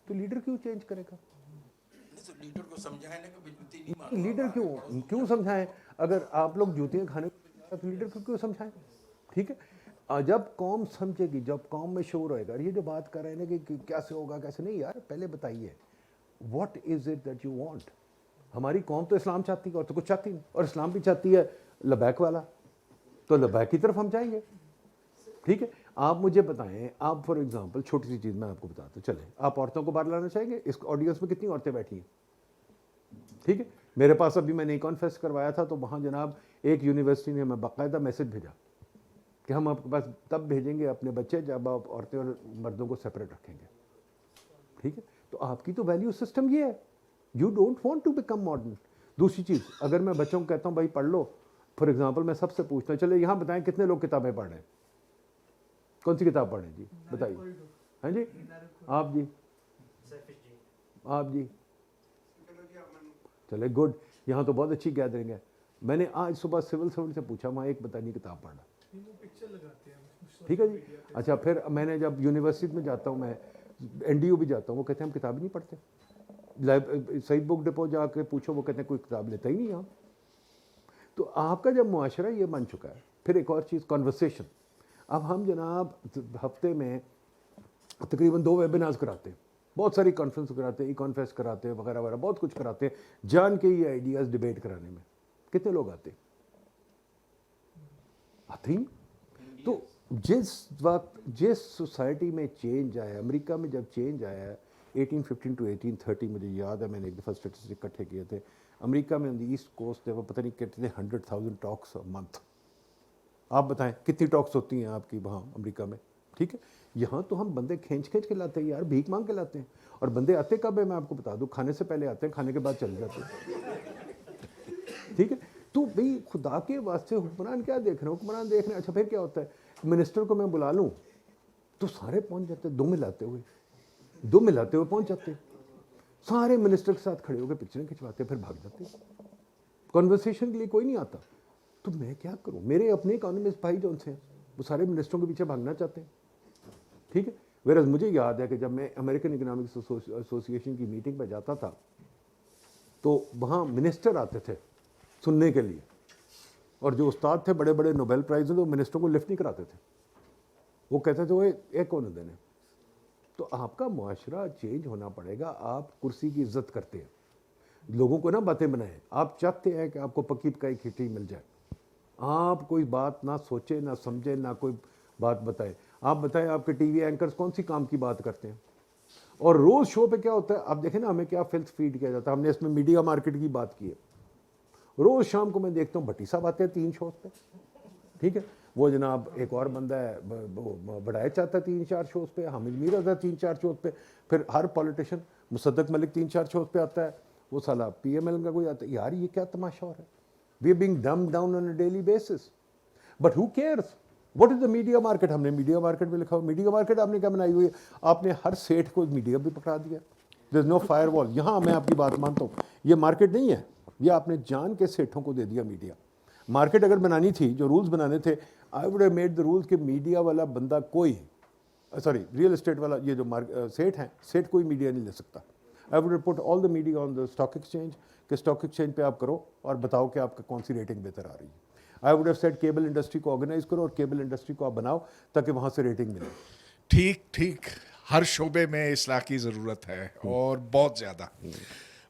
تو لیڈر کیوں چینج کرے گا؟ لیڈر کو سمجھائیں نا کہ جوتی نہیں مارو. لیڈر کیوں سمجھائیں؟ اگر آپ لوگ جوتیاں کھانے کو تیار ہیں تو لیڈر کو کیوں سمجھائیں؟ ٹھیک ہے، جب قوم سمجھے گی، جب قوم میں شعور ہوئے گا. یہ جو بات کر رہے ہیں نا کہ کیسے ہوگا کیسے نہیں، یار پہلے بتائیے what is it that you want. ہماری قوم تو اسلام چاہتی ہے اور تو کچھ چاہتی نہیں، اور اسلام بھی چاہتی ہے لبیک والا، تو لبیک کی طرف ہم جائیں گے. ٹھیک ہے، آپ مجھے بتائیں، آپ فار ایگزامپل چھوٹی سی چیز میں آپ کو بتاتا ہوں، چلیں آپ عورتوں کو باہر لانا چاہیں گے؟ اس آڈینس میں کتنی عورتیں بیٹھی ہیں؟ ٹھیک ہے، میرے پاس ابھی میں نے کانفرنس کروایا تھا تو وہاں جناب ایک یونیورسٹی نے ہمیں باقاعدہ میسج بھیجا کہ ہم آپ کے پاس تب بھیجیں گے اپنے بچے جب آپ عورتیں اور مردوں کو سپریٹ رکھیں گے. ٹھیک ہے، تو آپ کی تو ویلیو سسٹم یہ ہے، you don't want to become modern. دوسری چیز، اگر میں بچوں کو کہتا ہوں بھائی پڑھ لو، فار ایگزامپل میں سب سے پوچھتا ہوں چلے یہاں بتائیں کتنے لوگ کتابیں پڑھ رہے ہیں؟ کون سی کتاب پڑھ رہے ہیں جی؟ بتائیے. ہاں جی، آپ جی، آپ جی، چلے گڈ، یہاں تو بہت اچھی گیدرنگ ہے. میں نے آج صبح سول سرونٹ سے پوچھا، وہاں ایک بتانی کتاب پڑھ رہا. ٹھیک ہے جی. اچھا، پھر میں نے جب یونیورسٹی میں جاتا ہوں، میں این ڈی یو بھی جاتا ہوں، وہ کہتے ہیں ہم کتاب ہی نہیں پڑھتے. سعید بک ڈپو جا کے پوچھو، وہ کہتے ہیں کوئی کتاب لیتا ہی نہیں یہاں. تو آپ کا جب معاشرہ یہ بن چکا ہے. پھر ایک اور چیز، کانورسیشن. اب ہم جناب ہفتے میں تقریباً 2 ویبینارز کراتے ہیں، بہت ساری کانفرنس کراتے ہیں، ای کانفرنس کراتے ہیں وغیرہ وغیرہ، بہت کچھ کراتے ہیں جان کے یہ آئیڈیاز ڈیبیٹ کرانے میں. کتنے لوگ آتے ہی نہیں. تو جس وقت جس سوسائٹی میں چینج آیا، امریکہ میں جب چینج آیا ہے 1815 to 1830، مجھے یاد ہے میں نے ایک دفعہ اسٹیٹسٹک اکٹھے کیے تھے. امریکہ میں آن دی ایسٹ کوسٹ تھے، وہ پتہ نہیں کہتے تھے 100,000 ٹاکس اے منتھ. آپ بتائیں کتنی ٹاکس ہوتی ہیں آپ کی وہاں امریکہ میں؟ ٹھیک ہے، یہاں تو ہم بندے کھینچ کے لاتے ہیں یار، بھیک مانگ کے لاتے ہیں. اور بندے آتے کب ہے میں آپ کو بتا دوں، کھانے سے پہلے آتے ہیں، کھانے کے بعد چلے جاتے ہیں. ٹھیک ہے، تو بھئی خدا کے واسطے حکمران کیا دیکھ رہے ہیں؟ حکمران دیکھ رہے ہیں. اچھا پھر کیا ہوتا ہے، منسٹر کو میں بلا لوں تو سارے پہنچ جاتے ہیں، 2 ملاتے ہوئے پہنچ جاتے ہیں. سارے منسٹر کے ساتھ کھڑے ہو کے پکچریں کھنچواتے ہیں، پھر بھاگ جاتے ہیں. کنورسیشن کے لیے کوئی نہیں آتا. تو میں کیا کروں؟ میرے اپنے اکانومسٹ بھائی جو سے ہیں وہ سارے منسٹروں کے پیچھے بھاگنا چاہتے ہیں. ٹھیک ہے، ویرز مجھے یاد ہے کہ جب میں امریکن اکنامکس ایسوسی ایشن کی میٹنگ پہ جاتا تھا تو وہاں منسٹر آتے تھے سننے کے لیے، اور جو استاد تھے بڑے بڑے نوبیل پرائز وہ منسٹروں کو لفٹ نہیں کراتے تھے. وہ کہتے تھے وہ ایک کون دینے. تو آپ کا معاشرہ چینج ہونا پڑے گا. آپ کرسی کی عزت کرتے ہیں، لوگوں کو نہ باتیں بنائیں. آپ چاہتے ہیں کہ آپ کو پکی پکائی کھچڑی مل جائے. آپ کوئی بات نہ سوچے نہ سمجھے نہ کوئی بات بتائے. آپ بتائیں آپ کے ٹی وی اینکرز کون سی کام کی بات کرتے ہیں؟ اور روز شو پہ کیا ہوتا ہے آپ دیکھیں نا، ہمیں کیا فلتھ فیڈ کیا جاتا ہے. ہم نے اس میں میڈیا مارکیٹ کی بات کی ہے. روز شام کو میں دیکھتا ہوں بھٹی صاحب آتے ہیں 3 شوز پہ. ٹھیک ہے، وہ جناب ایک اور بندہ ہے بڑھائے چاہتا ہے 3-4 شوز پہ، حامد میر آتا ہے 3-4 شوز پہ. پھر ہر پولیٹیشین مصدق ملک 3-4 شوز پہ آتا ہے. وہ سالہ پی ایم ایل کا کوئی آتا ہے. یار یہ کیا تماشا ہو رہا ہے؟ We are being dumbed down on a daily basis. But who cares? What is the media market? ہم نے میڈیا مارکیٹ میں لکھا ہوا. میڈیا مارکیٹ آپ نے کیا بنائی ہوئی ہے؟ آپ نے ہر سیٹھ کو میڈیا بھی پکڑا دیا. دیر از نو فائر وال. یہاں میں آپ کی بات مانتا ہوں، یہ مارکیٹ نہیں ہے، یہ آپ نے جان کے سیٹھوں کو دے دیا میڈیا. مارکیٹ اگر بنانی تھی، جو رولز بنانے تھے، I would have made the rules کہ میڈیا والا بندہ کوئی، سوری ریئل اسٹیٹ والا، یہ جو سیٹ ہیں، سیٹ کوئی میڈیا نہیں لے سکتا. I would put all the media on the stock exchange, کہ اسٹاک ایکسچینج پہ آپ کرو اور بتاؤ کہ آپ کا کون سی ریٹنگ بہتر آ رہی ہے. I would have set cable industry کو آرگنائز کرو اور کیبل انڈسٹری کو آپ بناؤ تاکہ وہاں سے ریٹنگ ملے. ٹھیک، ہر شعبے میں اصلاح کی ضرورت ہے اور بہت زیادہ.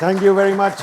Thank you very much.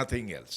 Nothing else.